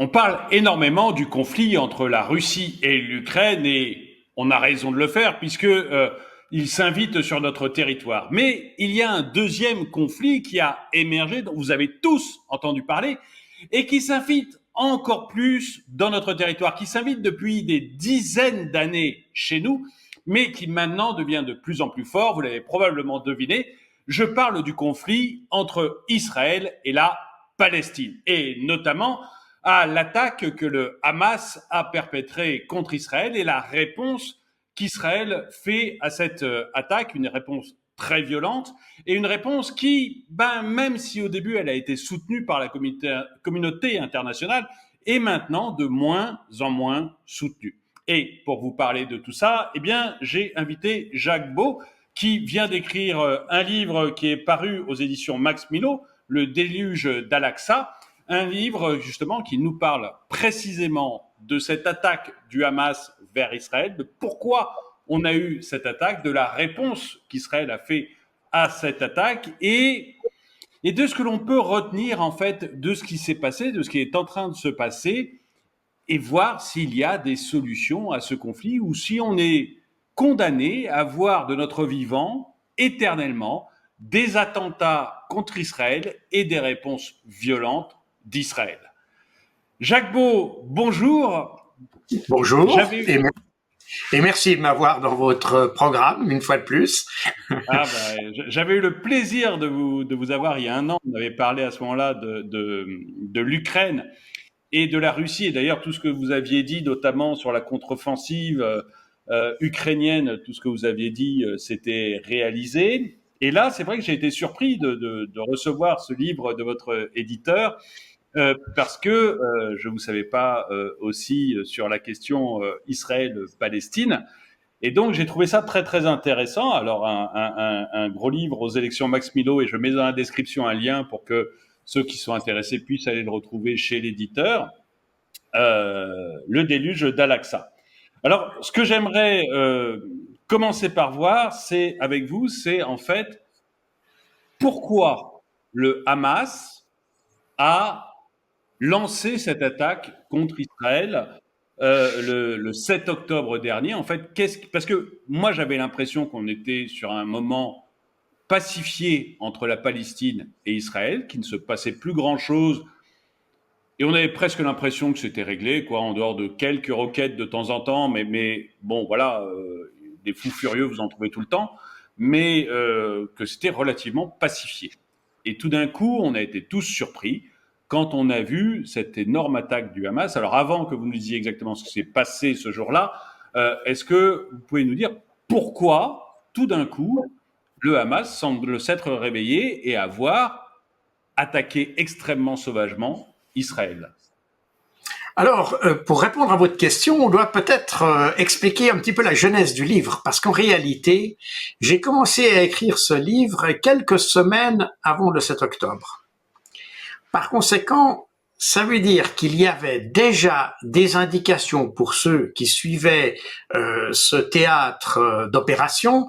On parle énormément du conflit entre la Russie et l'Ukraine et on a raison de le faire puisque il s'invite sur notre territoire. Mais il y a un deuxième conflit qui a émergé, dont vous avez tous entendu parler, et qui s'invite encore plus dans notre territoire, qui s'invite depuis des dizaines d'années chez nous, mais qui maintenant devient de plus en plus fort, vous l'avez probablement deviné. Je parle du conflit entre Israël et la Palestine, et notamment à l'attaque que le Hamas a perpétrée contre Israël et la réponse qu'Israël fait à cette attaque, une réponse très violente et une réponse qui, même si au début elle a été soutenue par la communauté internationale, est maintenant de moins en moins soutenue. Et pour vous parler de tout ça, eh bien, j'ai invité Jacques Beau, qui vient d'écrire un livre qui est paru aux éditions Max Milot, Le déluge d'Al-Aqsa, un livre justement qui nous parle précisément de cette attaque du Hamas vers Israël, de pourquoi on a eu cette attaque, de la réponse qu'Israël a fait à cette attaque et de ce que l'on peut retenir en fait de ce qui s'est passé, de ce qui est en train de se passer et voir s'il y a des solutions à ce conflit ou si on est condamné à voir de notre vivant éternellement des attentats contre Israël et des réponses violentes d'Israël. Jacques Beau, bonjour. Bonjour et merci de m'avoir dans votre programme une fois de plus. J'avais eu le plaisir de vous avoir il y a un an. On avait parlé à ce moment-là de l'Ukraine et de la Russie. Et d'ailleurs, tout ce que vous aviez dit, notamment sur la contre-offensive ukrainienne, tout ce que vous aviez dit, s'était réalisé. Et là, c'est vrai que j'ai été surpris de recevoir ce livre de votre éditeur parce que je ne vous savais pas aussi sur la question Israël-Palestine. Et donc, j'ai trouvé ça très, très intéressant. Alors, un gros livre aux élections Max Milot, et je mets dans la description un lien pour que ceux qui sont intéressés puissent aller le retrouver chez l'éditeur, Le déluge d'Al-Aqsa. Alors, ce que j'aimerais commencer par voir, c'est avec vous, c'est en fait pourquoi le Hamas a lancé cette attaque contre Israël le 7 octobre dernier. En fait, parce que moi, j'avais l'impression qu'on était sur un moment pacifié entre la Palestine et Israël, qu'il ne se passait plus grand-chose. Et on avait presque l'impression que c'était réglé, quoi, en dehors de quelques roquettes de temps en temps. Mais bon, voilà, des fous furieux, vous en trouvez tout le temps. Mais que c'était relativement pacifié. Et tout d'un coup, on a été tous surpris quand on a vu cette énorme attaque du Hamas. Alors avant que vous nous disiez exactement ce qui s'est passé ce jour-là, est-ce que vous pouvez nous dire pourquoi, tout d'un coup, le Hamas semble s'être réveillé et avoir attaqué extrêmement sauvagement Israël? Alors, pour répondre à votre question, on doit peut-être expliquer un petit peu la genèse du livre, parce qu'en réalité, j'ai commencé à écrire ce livre quelques semaines avant le 7 octobre. Par conséquent, ça veut dire qu'il y avait déjà des indications pour ceux qui suivaient ce théâtre d'opération,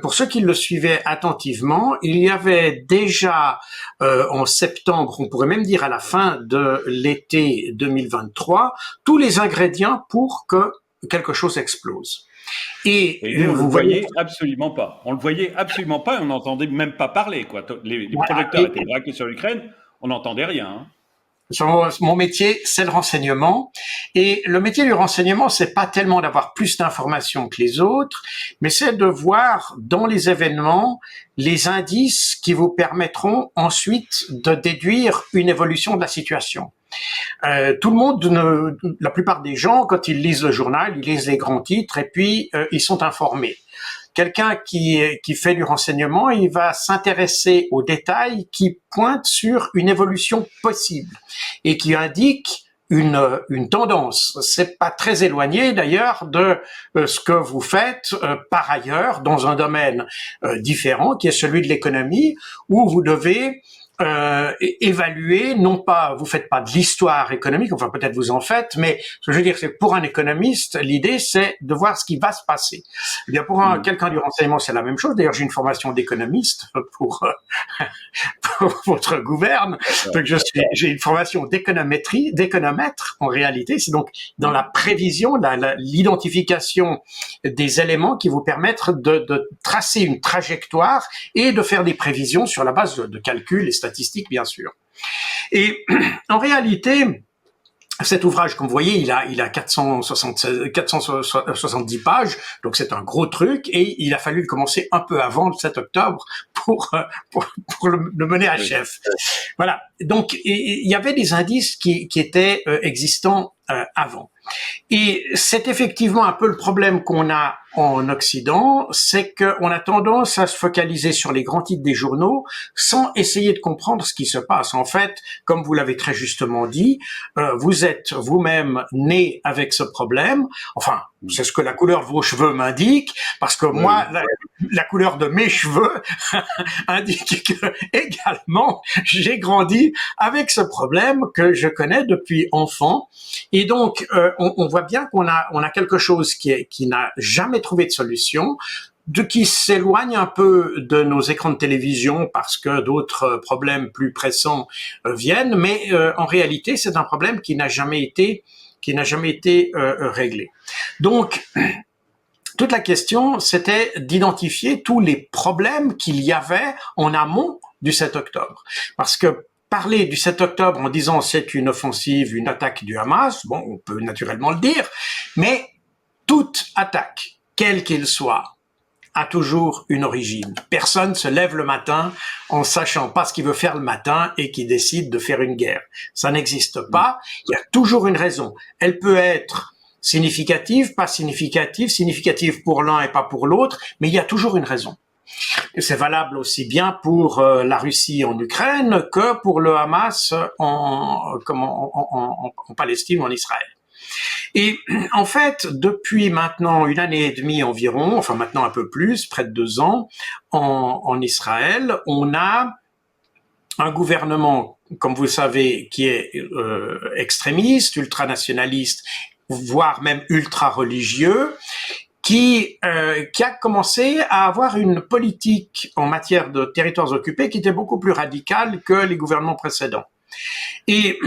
pour ceux qui le suivaient attentivement. Il y avait déjà en septembre, on pourrait même dire à la fin de l'été 2023, tous les ingrédients pour que quelque chose explose. Et nous, on le voyait absolument pas. On le voyait absolument pas et on n'entendait même pas parler, quoi. Les projecteurs étaient braqués sur l'Ukraine, on n'entendait rien. Hein. Mon métier, c'est le renseignement. Et le métier du renseignement, c'est pas tellement d'avoir plus d'informations que les autres, mais c'est de voir dans les événements les indices qui vous permettront ensuite de déduire une évolution de la situation. Tout le monde, la plupart des gens, quand ils lisent le journal, ils lisent les grands titres et puis ils sont informés. Quelqu'un qui fait du renseignement, il va s'intéresser aux détails qui pointent sur une évolution possible et qui indiquent une tendance. C'est pas très éloigné d'ailleurs de ce que vous faites par ailleurs dans un domaine différent qui est celui de l'économie, où vous devez évaluer, non pas, vous faites pas de l'histoire économique, enfin peut-être vous en faites, mais ce que je veux dire, c'est que pour un économiste, l'idée c'est de voir ce qui va se passer. Eh bien, pour quelqu'un du renseignement, c'est la même chose. D'ailleurs, j'ai une formation d'économiste pour votre gouverne. Donc, j'ai une formation d'économétrie, d'économètre, en réalité. C'est donc dans la prévision, l'identification des éléments qui vous permettent de tracer une trajectoire et de faire des prévisions sur la base de calculs et statistiques, bien sûr. Et en réalité, cet ouvrage, comme vous voyez, il a 470 pages, donc c'est un gros truc, et il a fallu le commencer un peu avant le 7 octobre pour le mener à chef. Voilà. Donc, il y avait des indices qui étaient existants avant. Et c'est effectivement un peu le problème qu'on a en Occident, c'est qu'on a tendance à se focaliser sur les grands titres des journaux sans essayer de comprendre ce qui se passe. En fait, comme vous l'avez très justement dit, vous êtes vous-même né avec ce problème. Enfin, c'est ce que la couleur de vos cheveux m'indique, parce que moi, la couleur de mes cheveux indique que également j'ai grandi avec ce problème que je connais depuis enfant. Et donc, on voit bien qu'on a quelque chose qui n'a jamais trouvé de solution, qui s'éloigne un peu de nos écrans de télévision parce que d'autres problèmes plus pressants viennent, mais en réalité, c'est un problème qui n'a jamais été réglé. Donc, toute la question, c'était d'identifier tous les problèmes qu'il y avait en amont du 7 octobre. Parce que parler du 7 octobre en disant c'est une offensive, une attaque du Hamas, bon, on peut naturellement le dire, mais toute attaque, quelle qu'elle soit, a toujours une origine. Personne se lève le matin en sachant pas ce qu'il veut faire le matin et qui décide de faire une guerre. Ça n'existe pas. Il y a toujours une raison. Elle peut être significative, pas significative, significative pour l'un et pas pour l'autre, mais il y a toujours une raison. Et c'est valable aussi bien pour la Russie en Ukraine que pour le Hamas en Palestine ou en Israël. Et en fait, depuis maintenant 1 année et demie environ, enfin maintenant un peu plus, près de 2 ans, en Israël, on a un gouvernement, comme vous le savez, qui est extrémiste, ultranationaliste, voire même ultra-religieux, qui a commencé à avoir une politique en matière de territoires occupés qui était beaucoup plus radicale que les gouvernements précédents. Et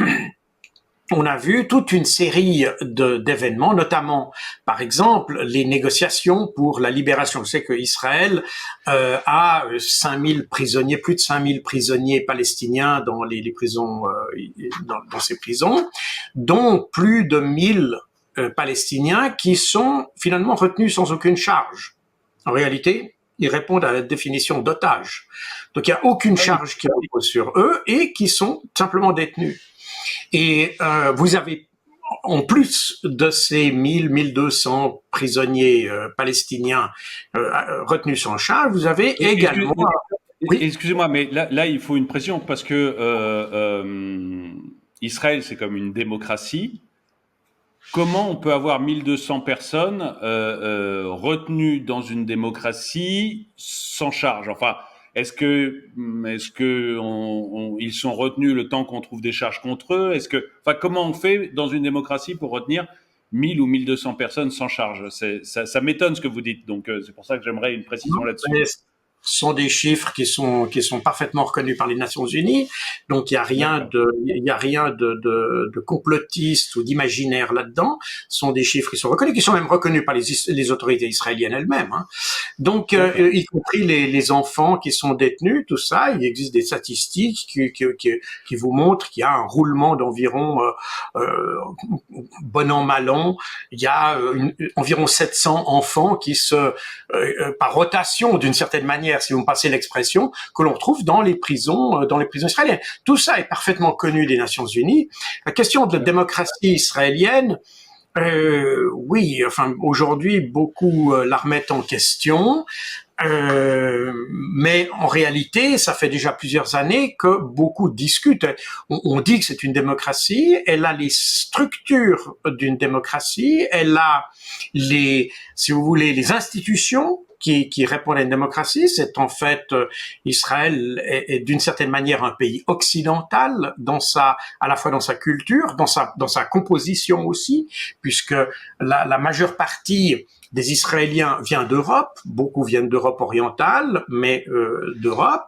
on a vu toute une série d'événements, notamment, par exemple, les négociations pour la libération. Je sais qu'Israël a 5000 prisonniers, plus de 5000 prisonniers palestiniens dans les prisons, dans ces prisons, dont plus de 1000 Palestiniens qui sont finalement retenus sans aucune charge. En réalité, ils répondent à la définition d'otages. Donc, il n'y a aucune charge qui repose sur eux et qui sont simplement détenus. Et vous avez, en plus de ces 1200 prisonniers palestiniens retenus sans charge, vous avez également... Oui. Excusez-moi, mais là, il faut une précision parce que Israël, c'est comme une démocratie. Comment on peut avoir 1200 personnes retenues dans une démocratie sans charge? Enfin, est-ce que ils sont retenus le temps qu'on trouve des charges contre eux? Comment on fait dans une démocratie pour retenir 1000 ou 1200 personnes sans charge? Ça m'étonne ce que vous dites, donc c'est pour ça que j'aimerais une précision là-dessus. Ce sont des chiffres qui sont parfaitement reconnus par les Nations Unies, donc il y a rien de complotiste ou d'imaginaire là-dedans. Ce sont des chiffres qui sont reconnus, qui sont même reconnus par les autorités israéliennes elles-mêmes. Hein. Donc, y compris les enfants qui sont détenus, tout ça, il existe des statistiques qui vous montrent qu'il y a un roulement d'environ bon an mal an, il y a environ 700 enfants qui par rotation d'une certaine manière, si vous me passez l'expression, que l'on retrouve dans les prisons israéliennes. Tout ça est parfaitement connu des Nations Unies. La question de la démocratie israélienne, oui, enfin aujourd'hui beaucoup la remettent en question. Mais en réalité, ça fait déjà plusieurs années que beaucoup discutent. On dit que c'est une démocratie, elle a les structures d'une démocratie, elle a si vous voulez, les institutions qui répondent à une démocratie. C'est en fait Israël est d'une certaine manière un pays occidental à la fois dans sa culture, dans sa composition aussi, puisque la majeure partie des Israéliens vient d'Europe, beaucoup viennent d'Europe orientale, mais d'Europe,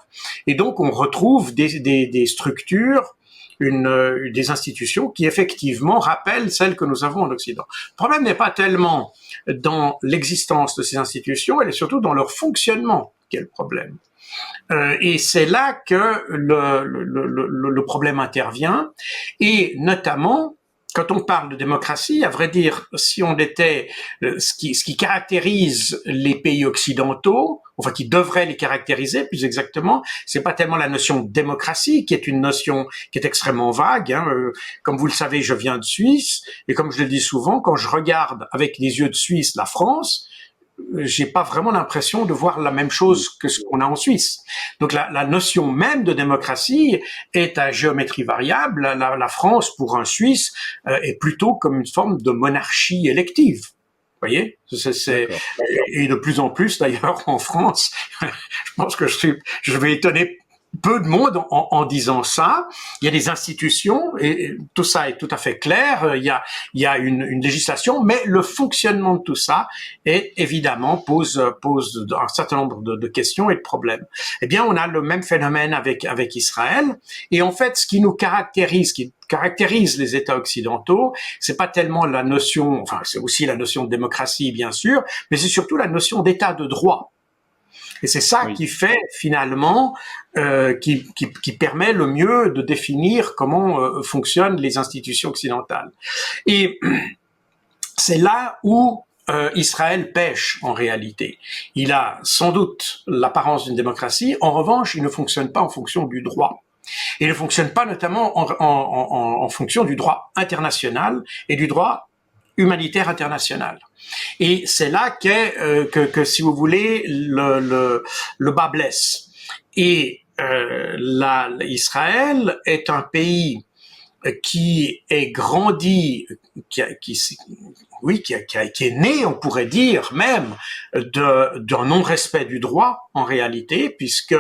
et donc on retrouve des structures, des institutions qui effectivement rappellent celles que nous avons en Occident. Le problème n'est pas tellement dans l'existence de ces institutions, elle est surtout dans leur fonctionnement qui est le problème. Et c'est là que le problème intervient, et notamment quand on parle de démocratie, à vrai dire, si on était ce qui caractérise les pays occidentaux, enfin qui devrait les caractériser plus exactement, c'est pas tellement la notion de démocratie qui est une notion qui est extrêmement vague. Comme vous le savez, je viens de Suisse, et comme je le dis souvent, quand je regarde avec les yeux de Suisse la France, j'ai pas vraiment l'impression de voir la même chose que ce qu'on a en Suisse. Donc la notion même de démocratie est à géométrie variable. La France, pour un Suisse, est plutôt comme une forme de monarchie élective. Vous voyez, et de plus en plus d'ailleurs en France. Je pense que je vais étonner peu de monde en disant ça. Il y a des institutions et tout ça est tout à fait clair. Il y a une législation, mais le fonctionnement de tout ça est évidemment pose un certain nombre de questions et de problèmes. Eh bien, on a le même phénomène avec Israël. Et en fait, ce qui caractérise les États occidentaux, c'est pas tellement la notion, enfin, c'est aussi la notion de démocratie, bien sûr, mais c'est surtout la notion d'État de droit. Et c'est ça qui fait finalement, qui permet le mieux de définir comment fonctionnent les institutions occidentales. Et c'est là où Israël pêche en réalité. Il a sans doute l'apparence d'une démocratie, en revanche, il ne fonctionne pas en fonction du droit. Il ne fonctionne pas notamment en fonction du droit international et du droit humanitaire international. Et c'est là que si vous voulez, le bas blesse. Et Israël est un pays qui est grandi, qui est né, on pourrait dire même, d'un non-respect du droit en réalité, puisque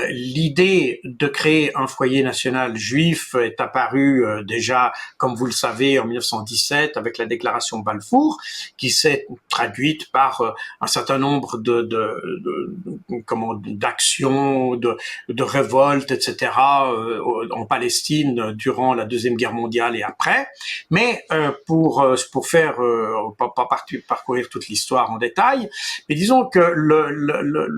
l'idée de créer un foyer national juif est apparue déjà, comme vous le savez, en 1917 avec la déclaration Balfour, qui s'est traduite par un certain nombre d'actions, de révoltes, etc. En Palestine durant la Deuxième Guerre mondiale et après. Mais pour faire pas parcourir toute l'histoire en détail, mais disons que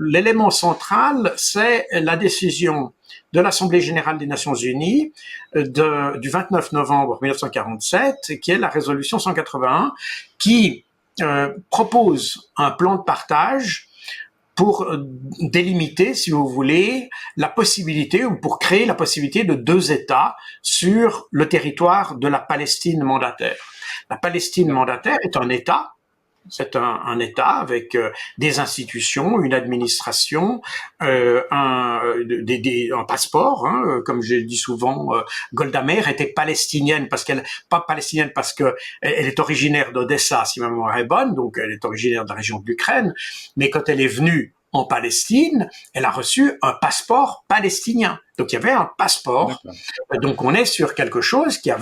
l'élément central, c'est la décision de l'Assemblée générale des Nations unies du 29 novembre 1947, qui est la résolution 181, qui propose un plan de partage pour délimiter, si vous voulez, la possibilité, ou pour créer la possibilité de 2 États sur le territoire de la Palestine mandataire. La Palestine mandataire est un État. C'est un État avec des institutions, une administration, un passeport. Comme je dis souvent, Golda Meir était palestinienne parce qu'elle est originaire d'Odessa, si ma mémoire est bonne, donc elle est originaire de la région de l'Ukraine. Mais quand elle est venue en Palestine, elle a reçu un passeport palestinien. Donc il y avait un passeport. Donc on est sur quelque chose il y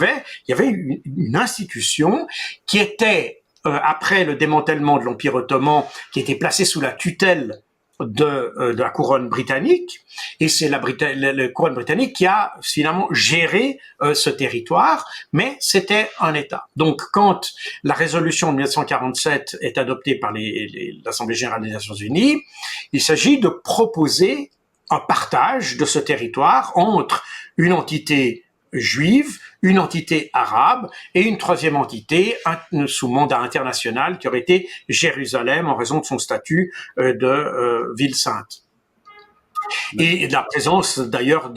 avait une institution qui était après le démantèlement de l'Empire ottoman, qui était placé sous la tutelle de la couronne britannique, et c'est la couronne britannique qui a finalement géré ce territoire, mais c'était un État. Donc quand la résolution de 1947 est adoptée par l'Assemblée générale des Nations unies, il s'agit de proposer un partage de ce territoire entre une entité juive, une entité arabe et une troisième entité sous mandat international qui aurait été Jérusalem en raison de son statut de ville sainte. Et de la présence d'ailleurs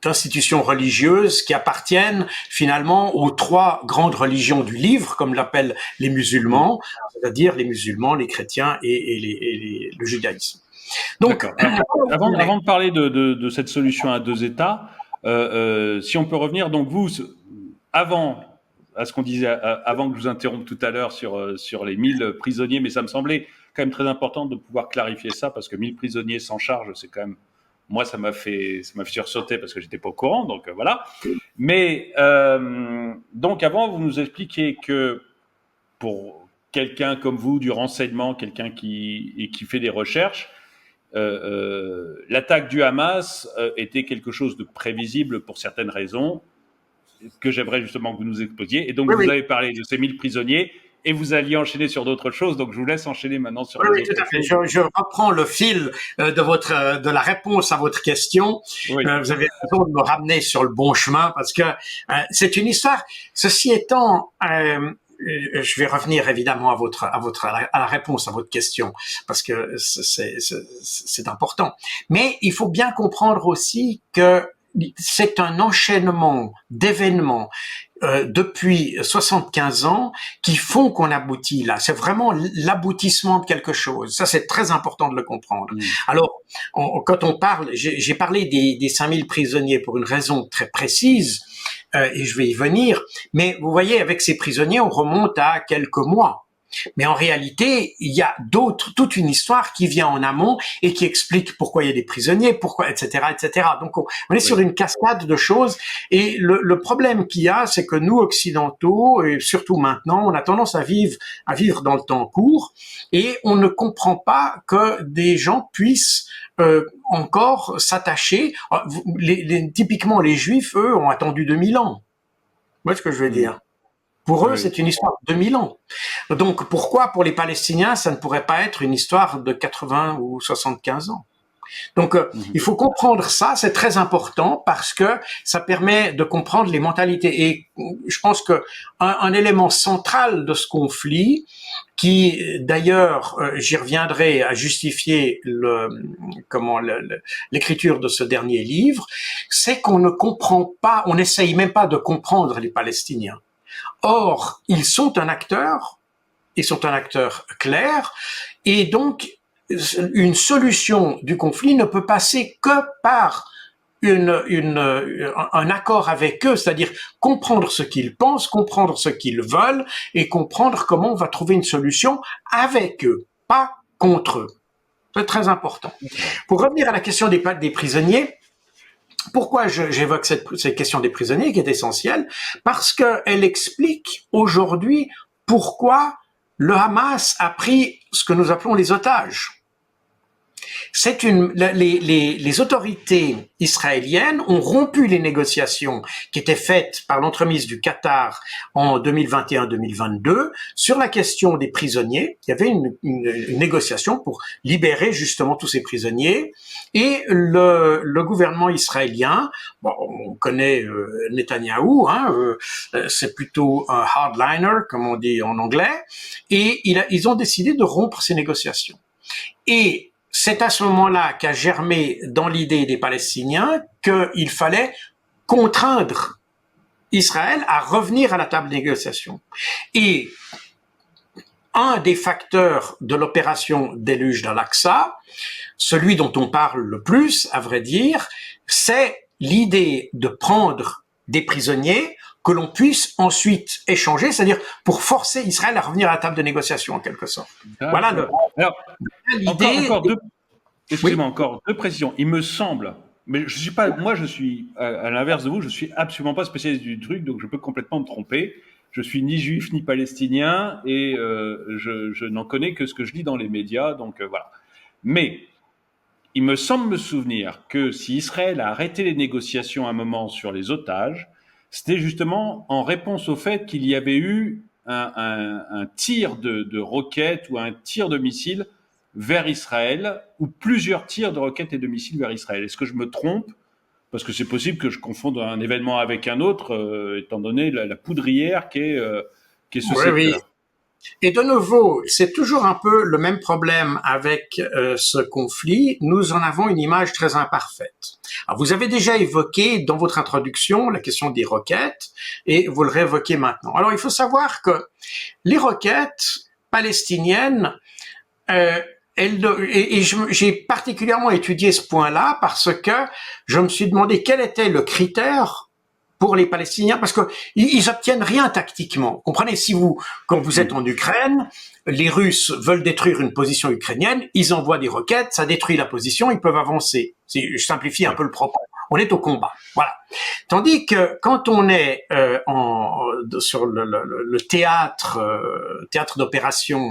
d'institutions religieuses qui appartiennent finalement aux 3 grandes religions du livre, comme l'appellent les musulmans, c'est-à-dire les musulmans, les chrétiens et le judaïsme. Donc, avant de parler de cette solution à 2 États, si on peut revenir, donc vous, avant à ce qu'on disait avant que je vous interrompe tout à l'heure sur les 1000 prisonniers, mais ça me semblait quand même très important de pouvoir clarifier ça parce que 1000 prisonniers sans charge, c'est quand même, moi ça m'a fait sursauter parce que j'étais pas au courant, donc voilà. Mais donc avant vous nous expliquiez que pour quelqu'un comme vous du renseignement, quelqu'un qui fait des recherches, l'attaque du Hamas était quelque chose de prévisible pour certaines raisons que j'aimerais justement que vous nous exposiez. Et donc, Oui, vous oui. avez parlé de ces 1000 prisonniers et vous alliez enchaîner sur d'autres choses. Donc, je vous laisse enchaîner maintenant sur Oui, les oui, tout autres à fait. choses. Je reprends le fil de la réponse à votre question. Oui. Vous avez raison de me ramener sur le bon chemin parce que c'est une histoire. Ceci étant, je vais revenir évidemment à la réponse à votre question parce que c'est important. Mais il faut bien comprendre aussi que c'est un enchaînement d'événements depuis 75 ans qui font qu'on aboutit là. C'est vraiment l'aboutissement de quelque chose. Ça, c'est très important de le comprendre. Alors, quand on parle, j'ai parlé des 5000 prisonniers pour une raison très précise, et je vais y venir, mais vous voyez, avec ces prisonniers, on remonte à quelques mois. Mais en réalité, il y a toute une histoire qui vient en amont et qui explique pourquoi il y a des prisonniers, pourquoi, etc., etc. Donc, on est sur une cascade de choses. Et le problème qu'il y a, c'est que nous, occidentaux, et surtout maintenant, on a tendance à vivre dans le temps court et on ne comprend pas que des gens puissent encore s'attacher. Typiquement, les Juifs, eux, ont attendu 2000 ans. Vous voyez ce que je veux dire? Pour eux, c'est une histoire de 2000 ans. Donc, pourquoi pour les Palestiniens, ça ne pourrait pas être une histoire de 80 ou 75 ans? Donc, il faut comprendre ça, c'est très important parce que ça permet de comprendre les mentalités. Et je pense que un élément central de ce conflit, qui d'ailleurs, j'y reviendrai à justifier l'écriture de ce dernier livre, c'est qu'on ne comprend pas, on n'essaye même pas de comprendre les Palestiniens. Or, ils sont un acteur clair, et donc une solution du conflit ne peut passer que par un accord avec eux, c'est-à-dire comprendre ce qu'ils pensent, comprendre ce qu'ils veulent, et comprendre comment on va trouver une solution avec eux, pas contre eux. C'est très important. Pour revenir à la question des prisonniers, pourquoi j'évoque cette question des prisonniers qui est essentielle? Parce qu'elle explique aujourd'hui pourquoi le Hamas a pris ce que nous appelons les otages. Les autorités israéliennes ont rompu les négociations qui étaient faites par l'entremise du Qatar en 2021-2022 sur la question des prisonniers. Il y avait une négociation pour libérer justement tous ces prisonniers. Et le gouvernement israélien, bon, on connaît Netanyahou, c'est plutôt un hardliner, comme on dit en anglais, et ils ont décidé de rompre ces négociations. Et c'est à ce moment-là qu'a germé dans l'idée des Palestiniens qu'il fallait contraindre Israël à revenir à la table de négociation. Et un des facteurs de l'opération Déluge d'Al-Aqsa, celui dont on parle le plus, à vrai dire, c'est l'idée de prendre des prisonniers que l'on puisse ensuite échanger, c'est-à-dire pour forcer Israël à revenir à la table de négociation en quelque sorte. Voilà l'idée. Excusez-moi, encore deux précisions. Il me semble, mais je suis pas, moi je suis à l'inverse de vous, je suis absolument pas spécialiste du truc, donc je peux complètement me tromper. Je suis ni juif ni palestinien et je n'en connais que ce que je lis dans les médias, donc voilà. Mais il me semble me souvenir que si Israël a arrêté les négociations à un moment sur les otages, c'était justement en réponse au fait qu'il y avait eu un tir de roquettes ou un tir de missiles vers Israël, ou plusieurs tirs de roquettes et de missiles vers Israël. Est-ce que je me trompe? Parce que c'est possible que je confonde un événement avec un autre, étant donné la poudrière qu'est ce secteur. Oui. Et de nouveau, c'est toujours un peu le même problème avec ce conflit. Nous en avons une image très imparfaite. Alors, vous avez déjà évoqué dans votre introduction la question des roquettes, et vous le réévoquez maintenant. Alors, il faut savoir que les roquettes palestiniennes, j'ai particulièrement étudié ce point-là parce que je me suis demandé quel était le critère pour les Palestiniens parce que ils obtiennent rien tactiquement. Comprenez, quand vous êtes en Ukraine, les Russes veulent détruire une position ukrainienne, ils envoient des roquettes, ça détruit la position, ils peuvent avancer. Je simplifie un peu le propos. On est au combat, voilà. Tandis que quand on est sur le théâtre d'opération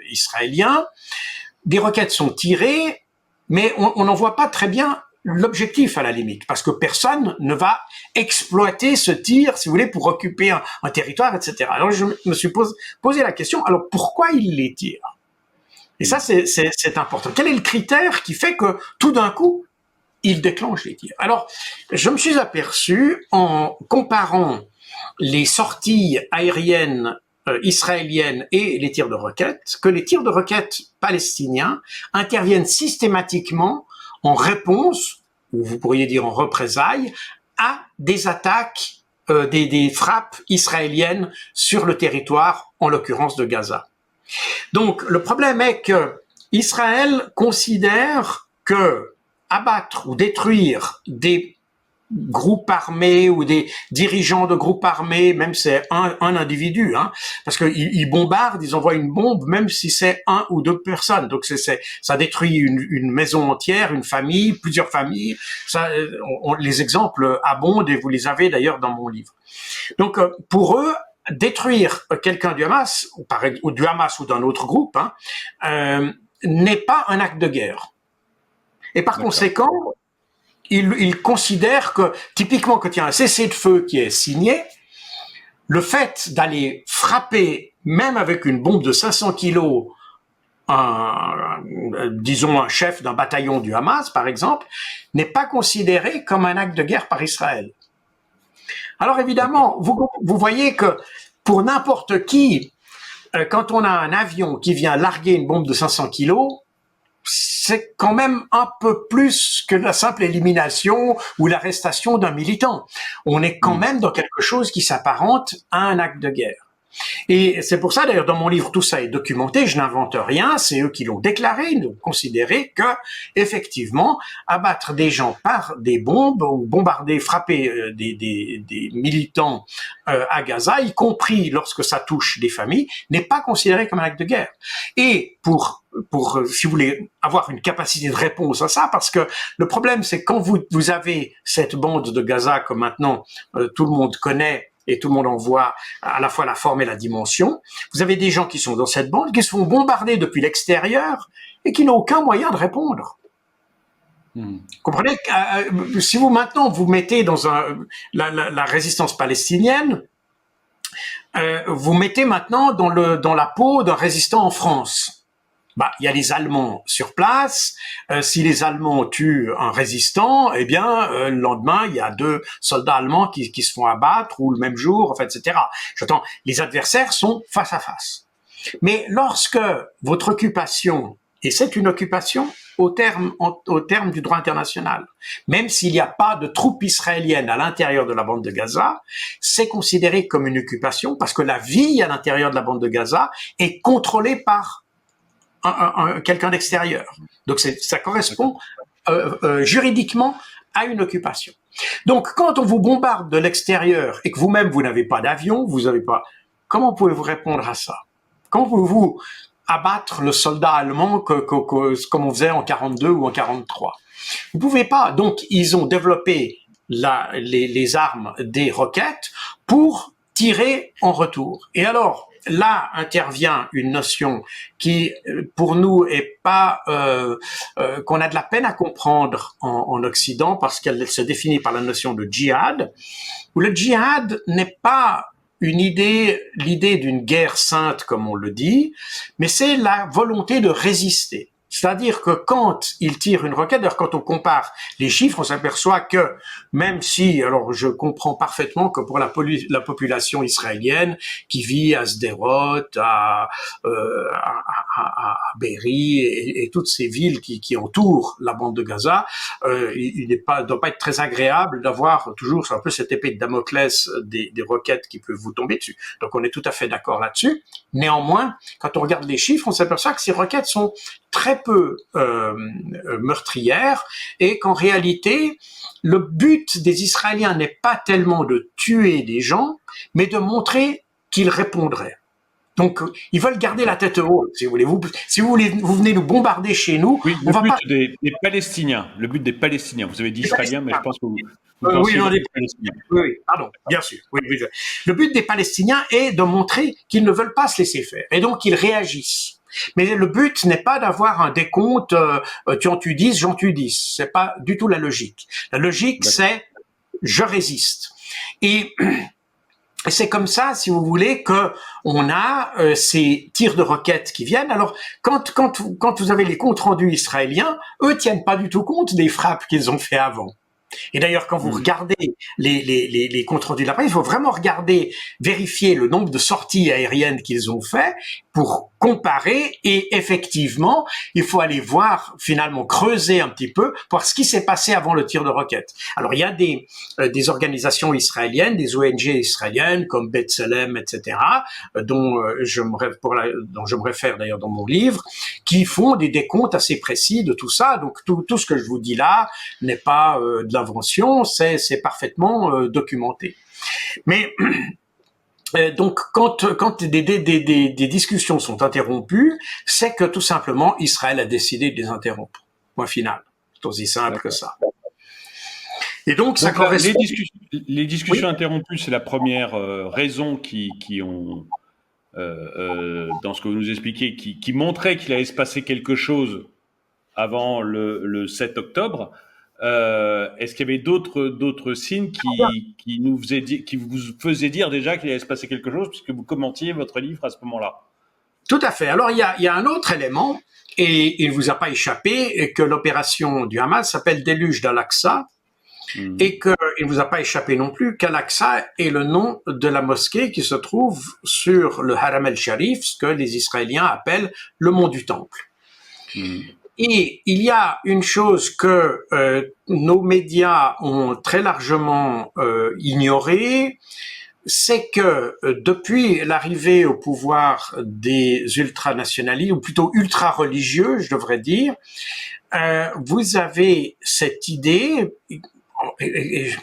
israélien, des roquettes sont tirées, mais on n'en voit pas très bien l'objectif à la limite, parce que personne ne va exploiter ce tir, si vous voulez, pour occuper un territoire, etc. Alors je me suis posé la question, alors pourquoi ils les tirent? Et ça, c'est important. Quel est le critère qui fait que tout d'un coup, ils déclenchent les tirs? Alors, je me suis aperçu en comparant les sorties aériennes israéliennes et les tirs de roquettes, que les tirs de roquettes palestiniens interviennent systématiquement en réponse, ou vous pourriez dire en représailles, à des attaques, des frappes israéliennes sur le territoire, en l'occurrence de Gaza. Donc, le problème est que Israël considère que abattre ou détruire des groupes armés ou des dirigeants de groupes armés, même c'est un individu, parce qu'ils bombardent, ils envoient une bombe, même si c'est un ou deux personnes. Donc ça détruit une maison entière, une famille, plusieurs familles. Ça, les exemples abondent et vous les avez d'ailleurs dans mon livre. Donc pour eux, détruire quelqu'un du Hamas ou du Hamas ou d'un autre groupe n'est pas un acte de guerre. Et par conséquent, il considère que, typiquement, quand il y a un cessez-le-feu qui est signé, le fait d'aller frapper, même avec une bombe de 500 kilos, disons un chef d'un bataillon du Hamas, par exemple, n'est pas considéré comme un acte de guerre par Israël. Alors évidemment, vous voyez que pour n'importe qui, quand on a un avion qui vient larguer une bombe de 500 kilos, c'est quand même un peu plus que la simple élimination ou l'arrestation d'un militant. On est quand même dans quelque chose qui s'apparente à un acte de guerre. Et c'est pour ça, d'ailleurs, dans mon livre, tout ça est documenté, je n'invente rien, c'est eux qui l'ont déclaré, ils ont considéré que, effectivement, abattre des gens par des bombes, ou bombarder, frapper des militants à Gaza, y compris lorsque ça touche des familles, n'est pas considéré comme un acte de guerre. Et pour si vous voulez avoir une capacité de réponse à ça, parce que le problème, c'est quand vous avez cette bande de Gaza que maintenant tout le monde connaît, et tout le monde en voit à la fois la forme et la dimension. Vous avez des gens qui sont dans cette bande, qui se font bombarder depuis l'extérieur et qui n'ont aucun moyen de répondre. Comprenez, si vous maintenant vous mettez dans la résistance palestinienne, vous mettez maintenant dans la peau d'un résistant en France. Il y a les Allemands sur place. Si les Allemands tuent un résistant, eh bien, le lendemain, il y a 2 soldats allemands qui se font abattre, ou le même jour, etc. J'entends, les adversaires sont face à face. Mais lorsque votre occupation, et c'est une occupation au terme du droit international, même s'il n'y a pas de troupes israéliennes à l'intérieur de la bande de Gaza, c'est considéré comme une occupation parce que la vie à l'intérieur de la bande de Gaza est contrôlée par quelqu'un d'extérieur. Donc ça correspond juridiquement à une occupation. Donc quand on vous bombarde de l'extérieur et que vous-même vous n'avez pas d'avion, comment pouvez-vous répondre à ça? Comment pouvez-vous abattre le soldat allemand comme on faisait en 42 ou en 43? Vous pouvez pas. Donc ils ont développé les armes des roquettes pour tirer en retour. Et alors là intervient une notion qui, pour nous, est pas qu'on a de la peine à comprendre en Occident parce qu'elle se définit par la notion de djihad, où le djihad n'est pas l'idée d'une guerre sainte comme on le dit, mais c'est la volonté de résister. C'est-à-dire que quand il tire une roquette, d'ailleurs quand on compare les chiffres, on s'aperçoit que même si, alors je comprends parfaitement que pour la population israélienne qui vit à Sderot, à Be'eri et toutes ces villes qui entourent la bande de Gaza, il doit pas être très agréable d'avoir toujours un peu cette épée de Damoclès des roquettes qui peuvent vous tomber dessus. Donc on est tout à fait d'accord là-dessus. Néanmoins, quand on regarde les chiffres, on s'aperçoit que ces roquettes sont très peu meurtrière et qu'en réalité, le but des Israéliens n'est pas tellement de tuer des gens, mais de montrer qu'ils répondraient. Donc, ils veulent garder la tête haute, si vous voulez. Si vous voulez, vous venez nous bombarder chez nous, Oui, on le va but pas. des Palestiniens. Le but des Palestiniens. Vous avez dit Israéliens, mais je pense que vous Oui, pensiez non, aux Palestiniens. oui, pardon, bien sûr. Oui, oui. Le but des Palestiniens est de montrer qu'ils ne veulent pas se laisser faire, et donc ils réagissent. Mais le but n'est pas d'avoir un décompte, tu en tues 10, j'en tue 10. C'est pas du tout la logique. La logique, c'est je résiste. Et c'est comme ça, si vous voulez, que on a ces tirs de roquettes qui viennent. Alors, quand vous avez les comptes rendus israéliens, eux tiennent pas du tout compte des frappes qu'ils ont fait avant. Et d'ailleurs, quand vous regardez les comptes rendus de la presse, il faut vraiment regarder, vérifier le nombre de sorties aériennes qu'ils ont fait pour comparer. Et effectivement, il faut aller voir, finalement, creuser un petit peu, voir ce qui s'est passé avant le tir de roquette. Alors, il y a des organisations israéliennes, des ONG israéliennes, comme B'Tselem, etc., dont je me réfère d'ailleurs dans mon livre, qui font des décomptes assez précis de tout ça. Donc, tout ce que je vous dis là n'est pas de l'invention, c'est parfaitement documenté. Mais donc, quand des discussions sont interrompues, c'est que tout simplement Israël a décidé de les interrompre. Point final. C'est aussi simple que ça. Et donc, ça correspond. Les discussions interrompues, c'est la première raison qui ont, dans ce que vous nous expliquez, qui montrait qu'il allait se passer quelque chose avant le 7 octobre. Est-ce qu'il y avait d'autres signes qui vous faisaient dire déjà qu'il allait se passer quelque chose, puisque vous commentiez votre livre à ce moment-là? Tout à fait. Alors, il y a un autre élément, et il ne vous a pas échappé, que l'opération du Hamas s'appelle Déluge d'Al-Aqsa, et qu'il ne vous a pas échappé non plus qu'Al-Aqsa est le nom de la mosquée qui se trouve sur le Haram el-Sharif, ce que les Israéliens appellent le mont du Temple. Et il y a une chose que nos médias ont très largement ignorée, c'est que depuis l'arrivée au pouvoir des ultranationalistes, ou plutôt ultra-religieux, je devrais dire, vous avez cette idée, et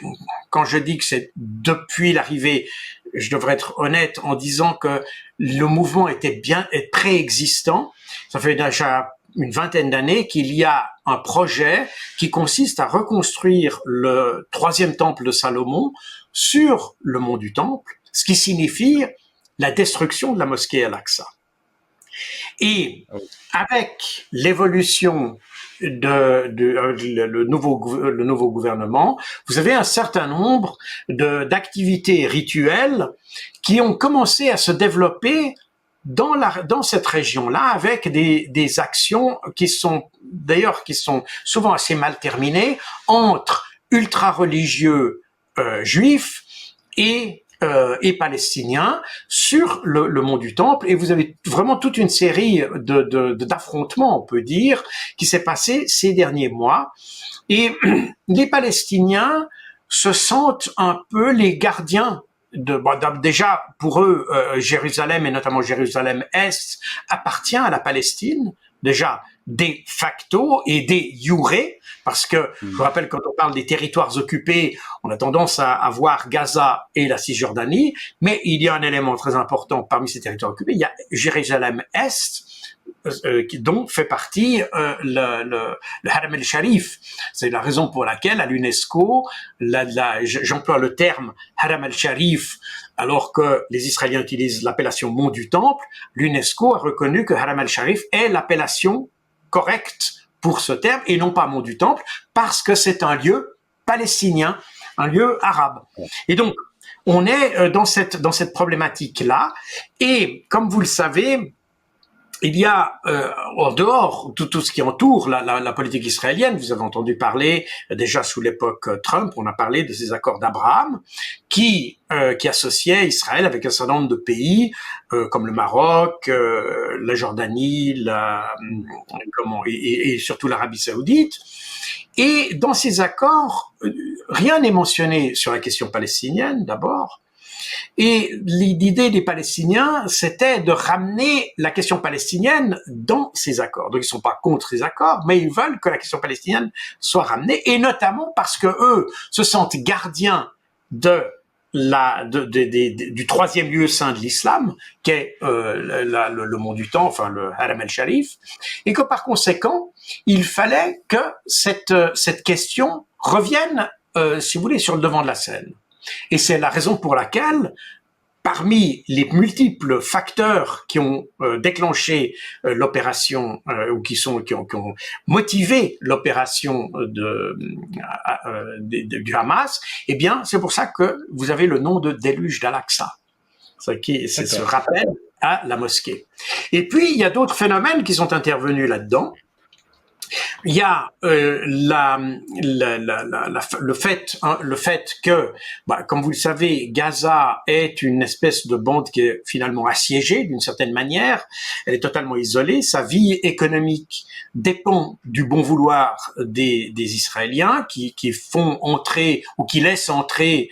quand je dis que c'est depuis l'arrivée, je devrais être honnête en disant que le mouvement était préexistant. Ça fait déjà une vingtaine d'années qu'il y a un projet qui consiste à reconstruire le troisième temple de Salomon sur le mont du Temple, ce qui signifie la destruction de la mosquée Al-Aqsa. Et avec l'évolution le nouveau gouvernement, vous avez un certain nombre d'activités rituelles qui ont commencé à se développer dans cette région-là, avec des actions qui sont souvent assez mal terminées entre ultra-religieux juifs et palestiniens sur le mont du Temple, et vous avez vraiment toute une série d'affrontements, on peut dire, qui s'est passé ces derniers mois. Et les Palestiniens se sentent un peu les gardiens déjà, pour eux, Jérusalem, et notamment Jérusalem-Est, appartient à la Palestine, déjà de facto et de jure, parce que, je vous rappelle, quand on parle des territoires occupés, on a tendance à voir Gaza et la Cisjordanie, mais il y a un élément très important parmi ces territoires occupés, il y a Jérusalem-Est, dont fait partie le Haram el-Sharif. C'est la raison pour laquelle à l'UNESCO, j'emploie le terme Haram el-Sharif alors que les Israéliens utilisent l'appellation Mont du Temple. L'UNESCO a reconnu que Haram el-Sharif est l'appellation correcte pour ce terme et non pas Mont du Temple, parce que c'est un lieu palestinien, un lieu arabe. Et donc, on est dans cette problématique-là, et comme vous le savez, il y a en dehors tout ce qui entoure la politique israélienne, vous avez entendu parler déjà sous l'époque Trump, on a parlé de ces accords d'Abraham qui associaient Israël avec un certain nombre de pays comme le Maroc, la Jordanie, et surtout l'Arabie Saoudite. Et dans ces accords, rien n'est mentionné sur la question palestinienne d'abord. Et l'idée des Palestiniens, c'était de ramener la question palestinienne dans ces accords. Donc ils sont pas contre ces accords, mais ils veulent que la question palestinienne soit ramenée, et notamment parce que eux se sentent gardiens de du troisième lieu saint de l'islam, qui est le mont du temps, enfin le Haram el-Sharif, et que par conséquent, il fallait que cette question revienne, si vous voulez, sur le devant de la scène. Et c'est la raison pour laquelle, parmi les multiples facteurs qui ont déclenché l'opération ou qui ont motivé l'opération du Hamas, eh bien, c'est pour ça que vous avez le nom de déluge d'Al-Aqsa. C'est ce rappel à la mosquée. Et puis, il y a d'autres phénomènes qui sont intervenus là-dedans. Il y a le fait que, comme vous le savez, Gaza est une espèce de bande qui est finalement assiégée d'une certaine manière. Elle est totalement isolée. Sa vie économique dépend du bon vouloir des Israéliens qui font entrer ou qui laissent entrer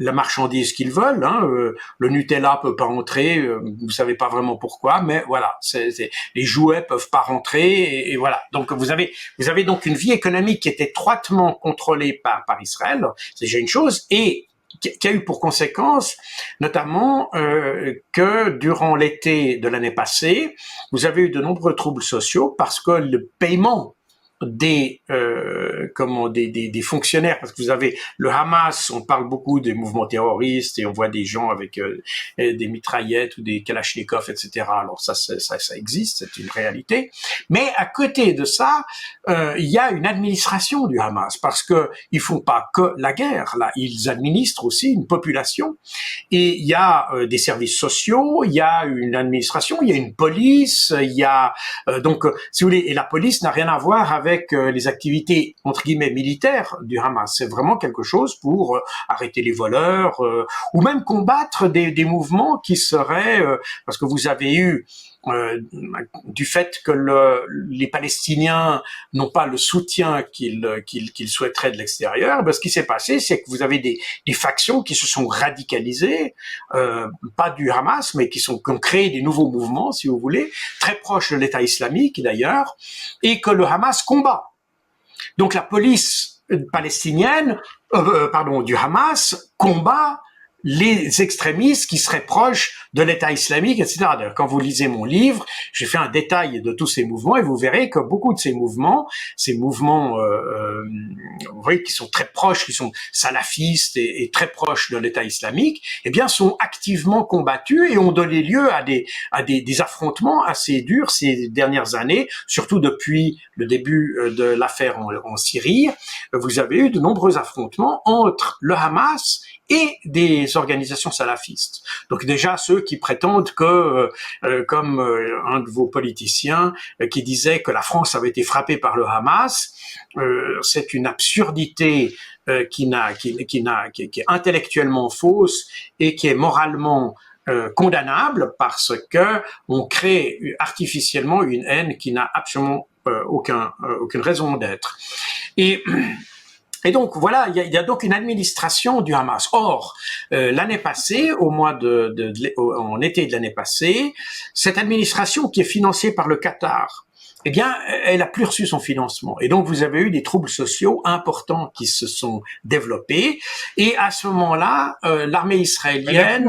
la marchandise qu'ils veulent. Le Nutella peut pas entrer, vous savez pas vraiment pourquoi, mais voilà, les jouets peuvent pas rentrer, et voilà. Donc vous avez donc une vie économique qui est étroitement contrôlée par Israël. C'est déjà une chose, et qui a eu pour conséquence, notamment, que durant l'été de l'année passée, vous avez eu de nombreux troubles sociaux parce que le paiement des fonctionnaires, parce que vous avez le Hamas, on parle beaucoup des mouvements terroristes et on voit des gens avec des mitraillettes ou des kalachnikovs, etc. Alors ça existe, c'est une réalité. Mais à côté de ça, il y a une administration du Hamas, parce que ils font pas que la guerre, là, ils administrent aussi une population, et il y a des services sociaux, il y a une administration, il y a une police, il y a donc, si vous voulez, et la police n'a rien à voir avec les activités entre guillemets militaires du Hamas. C'est vraiment quelque chose pour arrêter les voleurs ou même combattre des mouvements qui seraient parce que vous avez eu du fait que les Palestiniens n'ont pas le soutien qu'ils souhaiteraient de l'extérieur, ce qui s'est passé, c'est que vous avez des factions qui se sont radicalisées, pas du Hamas, mais qui ont créé des nouveaux mouvements, si vous voulez, très proches de l'État islamique d'ailleurs, et que le Hamas combat. Donc la police palestinienne, du Hamas, combat les extrémistes qui seraient proches de l'État islamique, etc. D'ailleurs, quand vous lisez mon livre, j'ai fait un détail de tous ces mouvements et vous verrez que beaucoup de ces mouvements, vous voyez, qui sont très proches, qui sont salafistes et très proches de l'État islamique, eh bien, sont activement combattus et ont donné lieu à des affrontements assez durs ces dernières années, surtout depuis le début de l'affaire en Syrie. Vous avez eu de nombreux affrontements entre le Hamas et des organisations salafistes. Donc déjà ceux qui prétendent que, comme un de vos politiciens qui disait que la France avait été frappée par le Hamas, c'est une absurdité qui est intellectuellement fausse et qui est moralement condamnable, parce que on crée artificiellement une haine qui n'a absolument aucune raison d'être. Et donc voilà, il y a donc une administration du Hamas. Or, l'année passée, en été de l'année passée, cette administration qui est financée par le Qatar, eh bien, elle a plus reçu son financement. Et donc, vous avez eu des troubles sociaux importants qui se sont développés. Et à ce moment-là, l'armée israélienne...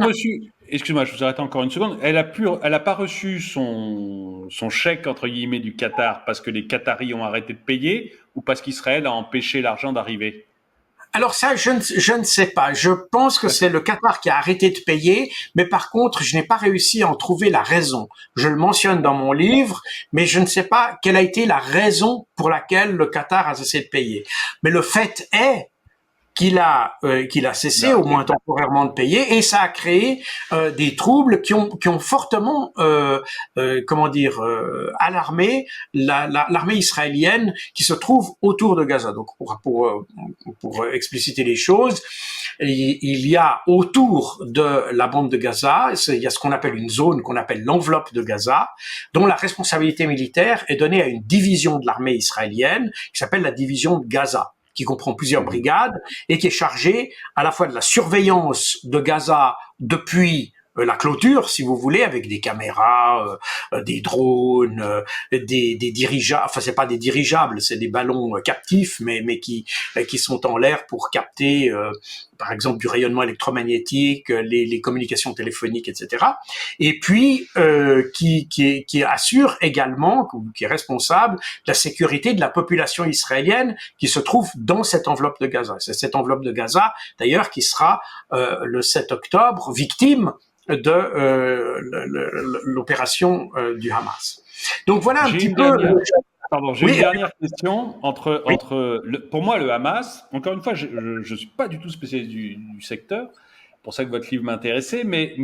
Excuse-moi, je vous arrête encore une seconde. Elle a pas reçu son chèque, entre guillemets, du Qatar parce que les Qataris ont arrêté de payer, ou parce qu'Israël a empêché l'argent d'arriver? Alors ça, je ne sais pas. Je pense que c'est le Qatar qui a arrêté de payer, mais par contre, je n'ai pas réussi à en trouver la raison. Je le mentionne dans mon livre, mais je ne sais pas quelle a été la raison pour laquelle le Qatar a cessé de payer. Mais le fait est qu'il a cessé, au moins temporairement, de payer, et ça a créé des troubles qui ont fortement alarmé l'armée israélienne qui se trouve autour de Gaza. Donc pour expliciter les choses, il y a autour de la bande de Gaza, il y a ce qu'on appelle une zone qu'on appelle l'enveloppe de Gaza, dont la responsabilité militaire est donnée à une division de l'armée israélienne qui s'appelle la division de Gaza, qui comprend plusieurs brigades et qui est chargée à la fois de la surveillance de Gaza depuis la clôture, si vous voulez, avec des caméras, des drones, des dirigeables. Enfin, c'est pas des dirigeables, c'est des ballons captifs, mais qui sont en l'air pour capter, par exemple, du rayonnement électromagnétique, les communications téléphoniques, etc. Et puis qui assure également, qui est responsable de la sécurité de la population israélienne qui se trouve dans cette enveloppe de Gaza. C'est cette enveloppe de Gaza, d'ailleurs, qui sera le 7 octobre victime de l'opération du Hamas. Donc voilà un petit peu. J'ai une dernière question. Pour moi, le Hamas, encore une fois, je ne suis pas du tout spécialiste du secteur, c'est pour ça que votre livre m'intéressait, mais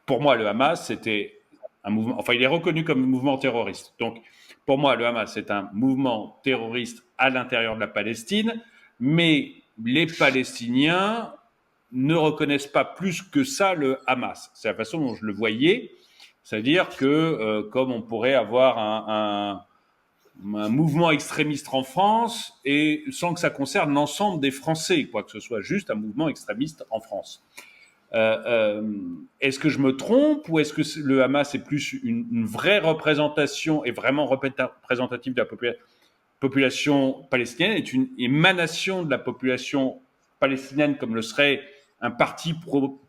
pour moi, le Hamas, c'était un mouvement, enfin, il est reconnu comme un mouvement terroriste. Donc, pour moi, le Hamas, c'est un mouvement terroriste à l'intérieur de la Palestine, mais les Palestiniens ne reconnaissent pas plus que ça le Hamas. C'est la façon dont je le voyais. C'est-à-dire que, comme on pourrait avoir un mouvement extrémiste en France, et sans que ça concerne l'ensemble des Français, quoi que ce soit juste un mouvement extrémiste en France. Est-ce que je me trompe, ou est-ce que le Hamas est plus une vraie représentation, et vraiment représentative de la population palestinienne, est une émanation de la population palestinienne, comme le serait un parti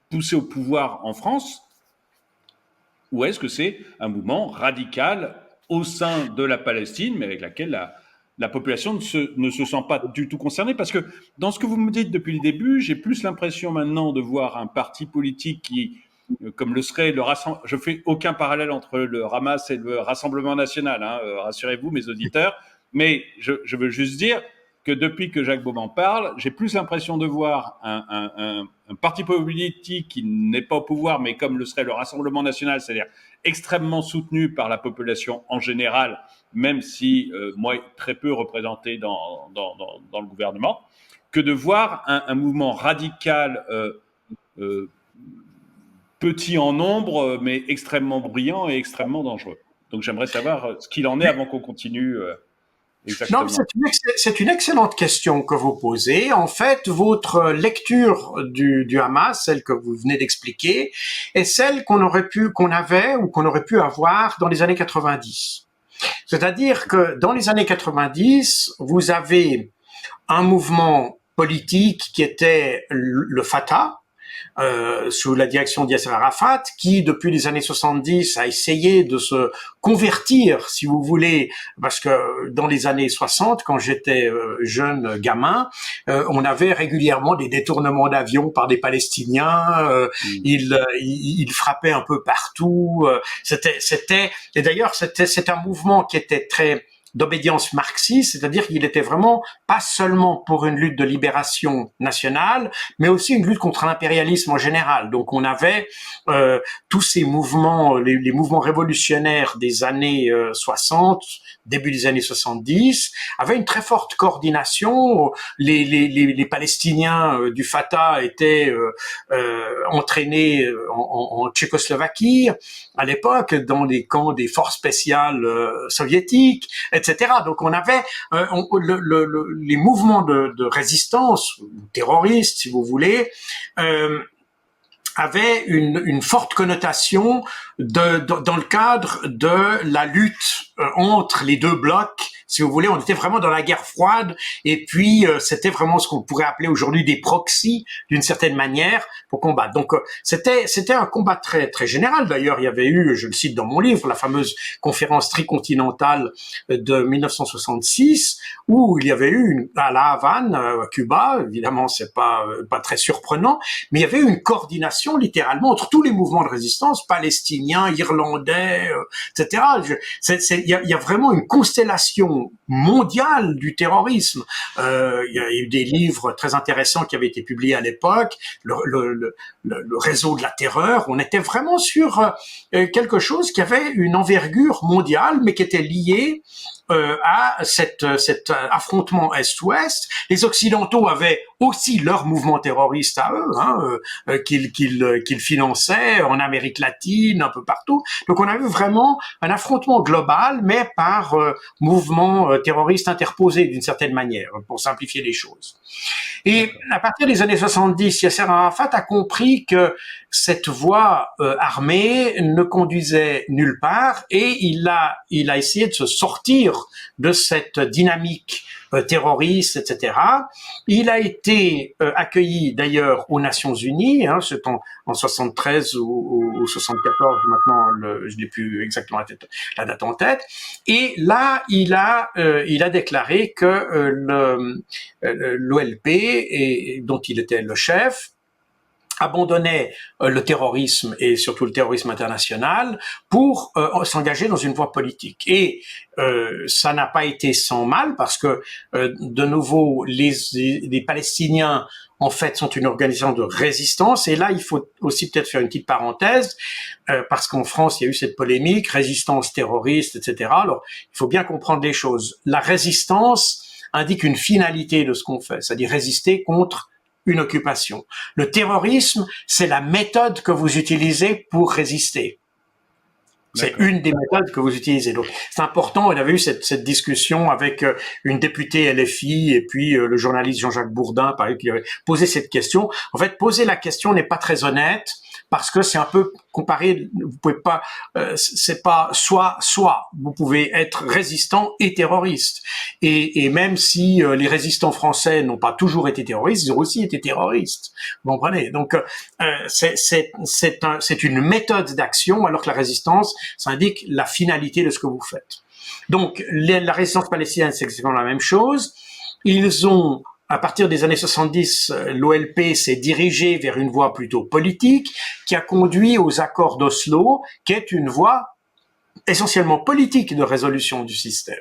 poussé au pouvoir en France, ou est-ce que c'est un mouvement radical au sein de la Palestine, mais avec laquelle la population ne se sent pas du tout concernée? Parce que dans ce que vous me dites depuis le début, j'ai plus l'impression maintenant de voir un parti politique qui, comme le serait le Rassemblement, je fais aucun parallèle entre le Hamas et le Rassemblement national, hein, rassurez-vous mes auditeurs, mais je veux juste dire que depuis que Jacques Beaumont parle, j'ai plus l'impression de voir un parti politique qui n'est pas au pouvoir, mais comme le serait le Rassemblement national, c'est-à-dire extrêmement soutenu par la population en général, même si moi très peu représenté dans le gouvernement, que de voir un mouvement radical petit en nombre, mais extrêmement bruyant et extrêmement dangereux. Donc j'aimerais savoir ce qu'il en est avant qu'on continue. Exactement. Non, c'est une excellente question que vous posez. En fait, votre lecture du Hamas, celle que vous venez d'expliquer, est celle qu'on aurait pu avoir dans les années 90. C'est-à-dire que dans les années 90, vous avez un mouvement politique qui était le Fatah, sous la direction d'Yasser Arafat, qui depuis les années 70 a essayé de se convertir, si vous voulez, parce que dans les années 60, quand j'étais jeune gamin, on avait régulièrement des détournements d'avions par des Palestiniens, ils frappaient un peu partout, et d'ailleurs c'est un mouvement qui était très d'obédience marxiste, c'est-à-dire qu'il était vraiment pas seulement pour une lutte de libération nationale, mais aussi une lutte contre l'impérialisme en général. Donc on avait tous ces mouvements, les mouvements révolutionnaires des années 60, début des années 70, avaient une très forte coordination. Les Palestiniens du Fatah étaient entraînés en Tchécoslovaquie à l'époque, dans les camps des forces spéciales soviétiques, etc. Donc on avait les mouvements de résistance, terroristes si vous voulez, avaient une forte connotation dans le cadre de la lutte entre les deux blocs. Si vous voulez, on était vraiment dans la guerre froide, et puis c'était vraiment ce qu'on pourrait appeler aujourd'hui des proxys, d'une certaine manière, pour combattre. Donc c'était un combat très très général. D'ailleurs, il y avait eu, je le cite dans mon livre, la fameuse conférence tricontinentale de 1966, où il y avait eu à La Havane, à Cuba, évidemment c'est pas très surprenant, mais il y avait eu une coordination littéralement entre tous les mouvements de résistance, palestiniens, irlandais, etc. Il y a vraiment une constellation mondiale du terrorisme. Il y a eu des livres très intéressants qui avaient été publiés à l'époque, le réseau de la terreur. On était vraiment sur quelque chose qui avait une envergure mondiale, mais qui était lié à cet affrontement Est-Ouest. Les Occidentaux avaient aussi leur mouvement terroriste à eux, qu'ils finançaient en Amérique latine, un peu partout. Donc on avait vraiment un affrontement global, mais par mouvement terroriste interposé d'une certaine manière, pour simplifier les choses. Et à partir des années 70, Yasser Arafat a compris que cette voie armée ne conduisait nulle part, et il a essayé de se sortir de cette dynamique terroriste, etc. Il a été accueilli d'ailleurs aux Nations Unies, c'est en 73 ou 74, maintenant je n'ai plus exactement la date en tête, et là il a déclaré que l'OLP, dont il était le chef, abandonnait le terrorisme et surtout le terrorisme international pour s'engager dans une voie politique. Et ça n'a pas été sans mal, parce que de nouveau les Palestiniens en fait sont une organisation de résistance, et là il faut aussi peut-être faire une petite parenthèse, parce qu'en France il y a eu cette polémique résistance terroriste, etc. Alors il faut bien comprendre les choses. La résistance indique une finalité de ce qu'on fait, c'est-à-dire résister contre une occupation. Le terrorisme, c'est la méthode que vous utilisez pour résister. C'est une des méthodes que vous utilisez. Donc, c'est important. On avait eu cette discussion avec une députée LFI et puis le journaliste Jean-Jacques Bourdin, par exemple, qui avait posé cette question. En fait, poser la question n'est pas très honnête, parce que c'est un peu comparé. Vous pouvez pas, c'est pas soit. Vous pouvez être résistant et terroriste. Et même si les résistants français n'ont pas toujours été terroristes, ils ont aussi été terroristes. Vous comprenez? Donc, c'est une méthode d'action, alors que la résistance, ça indique la finalité de ce que vous faites. Donc, la résistance palestinienne, c'est exactement la même chose. Ils ont, à partir des années 70, l'OLP s'est dirigé vers une voie plutôt politique, qui a conduit aux accords d'Oslo, qui est une voie essentiellement politique de résolution du système.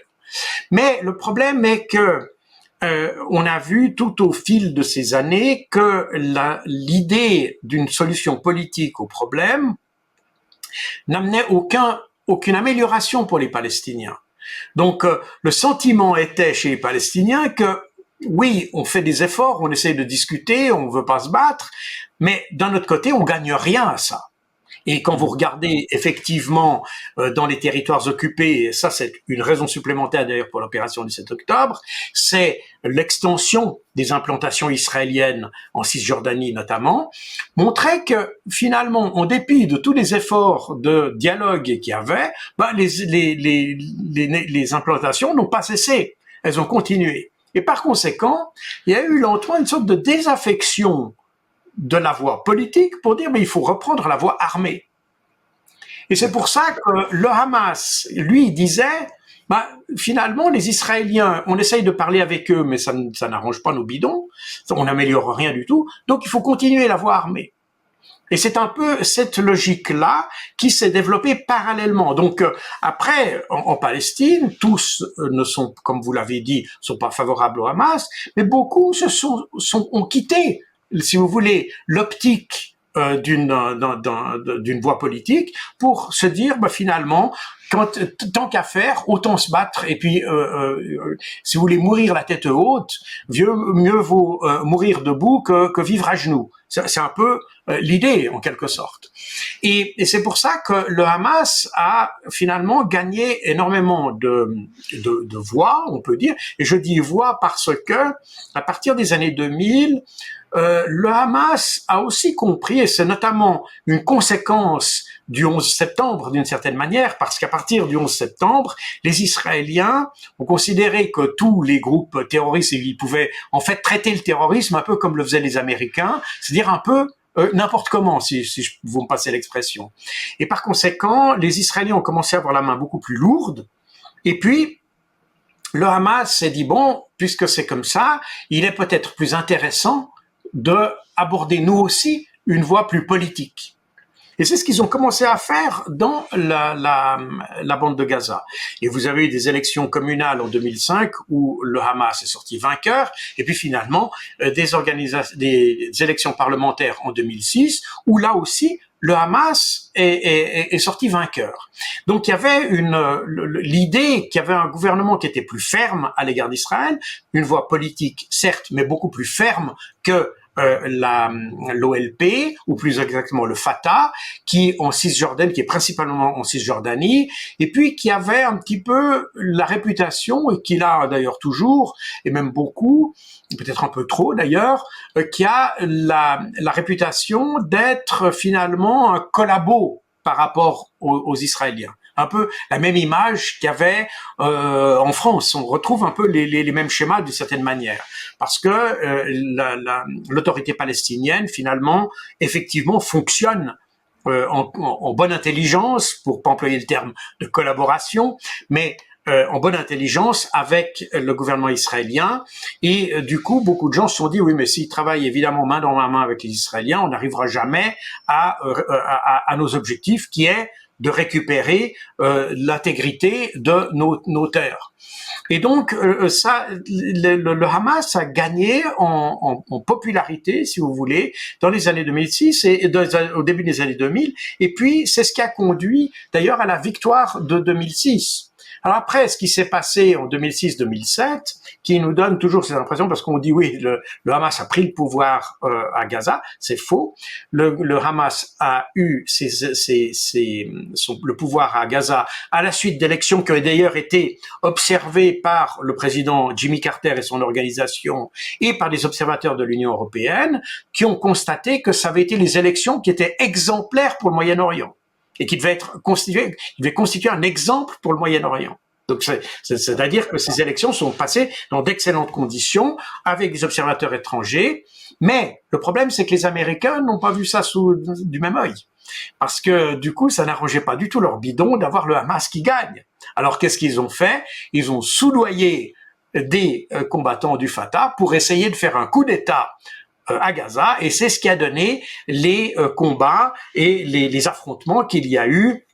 Mais le problème est que on a vu tout au fil de ces années que l'idée d'une solution politique au problème n'amenait aucune amélioration pour les Palestiniens. Donc le sentiment était chez les Palestiniens que oui, on fait des efforts, on essaie de discuter, on veut pas se battre, mais d'un autre côté, on gagne rien à ça. Et quand vous regardez effectivement dans les territoires occupés, et ça c'est une raison supplémentaire d'ailleurs pour l'opération du 7 octobre, c'est l'extension des implantations israéliennes en Cisjordanie notamment, montrait que finalement, en dépit de tous les efforts de dialogue qu'il y avait, les implantations n'ont pas cessé, elles ont continué. Et par conséquent, il y a eu lentement une sorte de désaffection de la voie politique pour dire mais il faut reprendre la voie armée. Et c'est pour ça que le Hamas, lui, disait finalement les Israéliens, on essaye de parler avec eux, mais ça n'arrange pas nos bidons, on n'améliore rien du tout, donc il faut continuer la voie armée. Et c'est un peu cette logique-là qui s'est développée parallèlement. Donc après, en Palestine, tous ne sont, comme vous l'avez dit, sont pas favorables au Hamas, mais beaucoup ont quitté, si vous voulez, l'optique d'une voie politique pour se dire finalement tant qu'à faire autant se battre, et puis si vous voulez mourir la tête haute, mieux vaut mourir debout que vivre à genoux. C'est un peu l'idée en quelque sorte, et c'est pour ça que le Hamas a finalement gagné énormément de voix, on peut dire, et je dis voix parce que à partir des années 2000, le Hamas a aussi compris, et c'est notamment une conséquence du 11 septembre d'une certaine manière, parce qu'à partir du 11 septembre, les Israéliens ont considéré que tous les groupes terroristes, ils pouvaient en fait traiter le terrorisme un peu comme le faisaient les Américains, c'est-à-dire un peu n'importe comment, si vous me passez l'expression. Et par conséquent, les Israéliens ont commencé à avoir la main beaucoup plus lourde, et puis le Hamas s'est dit, bon, puisque c'est comme ça, il est peut-être plus intéressant de aborder nous aussi une voie plus politique. Et c'est ce qu'ils ont commencé à faire dans la bande de Gaza. Et vous avez eu des élections communales en 2005 où le Hamas est sorti vainqueur, et puis finalement des élections parlementaires en 2006 où là aussi le Hamas est sorti vainqueur. Donc il y avait l'idée qu'il y avait un gouvernement qui était plus ferme à l'égard d'Israël, une voie politique certes, mais beaucoup plus ferme que l'OLP, ou plus exactement le Fatah, qui en Cisjordanie, qui est principalement en Cisjordanie, et puis qui avait un petit peu la réputation, et qui l'a d'ailleurs toujours, et même beaucoup, peut-être un peu trop d'ailleurs, qui a la réputation d'être finalement un collabo par rapport aux Israéliens. Un peu la même image qu'il y avait en France. On retrouve un peu les mêmes schémas d'une certaine manière. Parce que l'autorité palestinienne, finalement, effectivement, fonctionne en bonne intelligence, pour pas employer le terme de collaboration, mais en bonne intelligence avec le gouvernement israélien. Et du coup, beaucoup de gens se sont dit, oui, mais s'ils travaillent évidemment main dans main avec les Israéliens, on n'arrivera jamais à nos objectifs, qui est de récupérer l'intégrité de nos terres. Et donc, le Hamas a gagné en popularité, si vous voulez, dans les années 2006 et au début des années 2000. Et puis, c'est ce qui a conduit, d'ailleurs, à la victoire de 2006. Alors après, ce qui s'est passé en 2006-2007, qui nous donne toujours cette impression, parce qu'on dit oui, le Hamas a pris le pouvoir à Gaza, c'est faux. Le Hamas a eu le pouvoir à Gaza à la suite d'élections qui ont d'ailleurs été observées par le président Jimmy Carter et son organisation, et par des observateurs de l'Union européenne, qui ont constaté que ça avait été les élections qui étaient exemplaires pour le Moyen-Orient, et qui devait constituer un exemple pour le Moyen-Orient. Donc, c'est-à-dire que ces élections sont passées dans d'excellentes conditions, avec des observateurs étrangers, mais le problème, c'est que les Américains n'ont pas vu ça du même œil. Parce que, du coup, ça n'arrangeait pas du tout leur bidon d'avoir le Hamas qui gagne. Alors, qu'est-ce qu'ils ont fait? Ils ont soudoyé des combattants du Fatah pour essayer de faire un coup d'État à Gaza, et c'est ce qui a donné les combats et les affrontements qu'il y a eu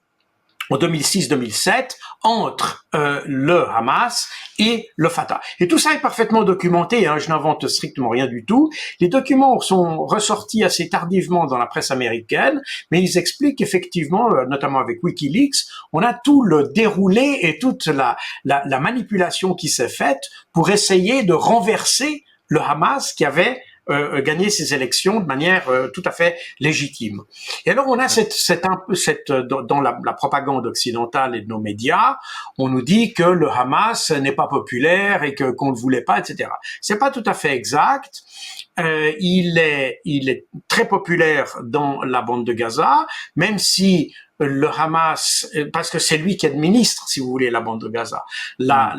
en 2006-2007 entre le Hamas et le Fatah. Et tout ça est parfaitement documenté, hein, je n'invente strictement rien du tout. Les documents sont ressortis assez tardivement dans la presse américaine, mais ils expliquent effectivement, notamment avec Wikileaks, on a tout le déroulé et toute la manipulation qui s'est faite pour essayer de renverser le Hamas, qui avait gagner ces élections de manière tout à fait légitime. Et alors on a dans la propagande occidentale et de nos médias, on nous dit que le Hamas n'est pas populaire et qu'on ne le voulait pas, etc. C'est pas tout à fait exact. Il est très populaire dans la bande de Gaza, même si le Hamas, parce que c'est lui qui administre, si vous voulez, la bande de Gaza. La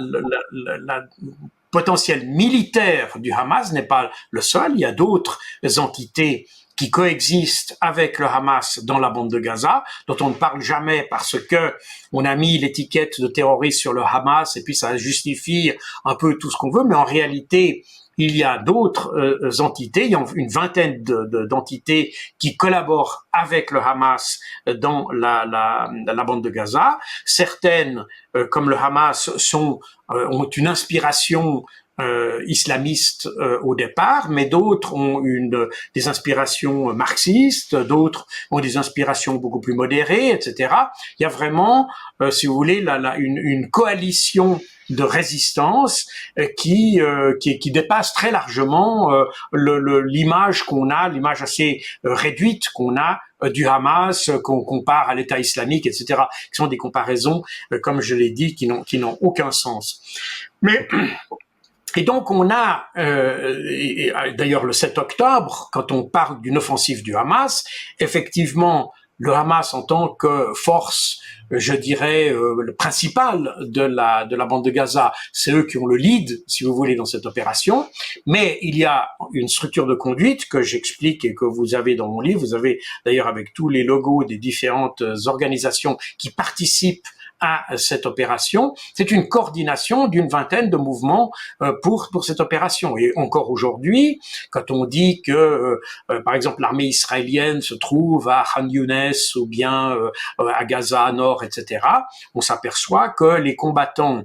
potentiel militaire du Hamas n'est pas le seul. Il y a d'autres entités qui coexistent avec le Hamas dans la bande de Gaza, dont on ne parle jamais parce que on a mis l'étiquette de terroriste sur le Hamas et puis ça justifie un peu tout ce qu'on veut, mais en réalité, il y a d'autres entités, il y a une vingtaine d'entités qui collaborent avec le Hamas dans la bande de Gaza. Certaines, comme le Hamas, ont une inspiration islamistes au départ, mais d'autres ont des inspirations marxistes, d'autres ont des inspirations beaucoup plus modérées, etc. Il y a vraiment, si vous voulez, une coalition de résistance qui dépasse très largement l'image qu'on a, l'image assez réduite qu'on a du Hamas, qu'on compare à l'État islamique, etc., qui sont des comparaisons, comme je l'ai dit, qui n'ont aucun sens. Mais et donc on a, d'ailleurs le 7 octobre, quand on parle d'une offensive du Hamas, effectivement, le Hamas en tant que force, je dirais, le principal de la bande de Gaza, c'est eux qui ont le lead, si vous voulez, dans cette opération. Mais il y a une structure de conduite que j'explique et que vous avez dans mon livre. Vous avez d'ailleurs avec tous les logos des différentes organisations qui participent à cette opération. C'est une coordination d'une vingtaine de mouvements pour cette opération. Et encore aujourd'hui, quand on dit que, par exemple, l'armée israélienne se trouve à Khan Younes ou bien à Gaza Nord, etc., on s'aperçoit que les combattants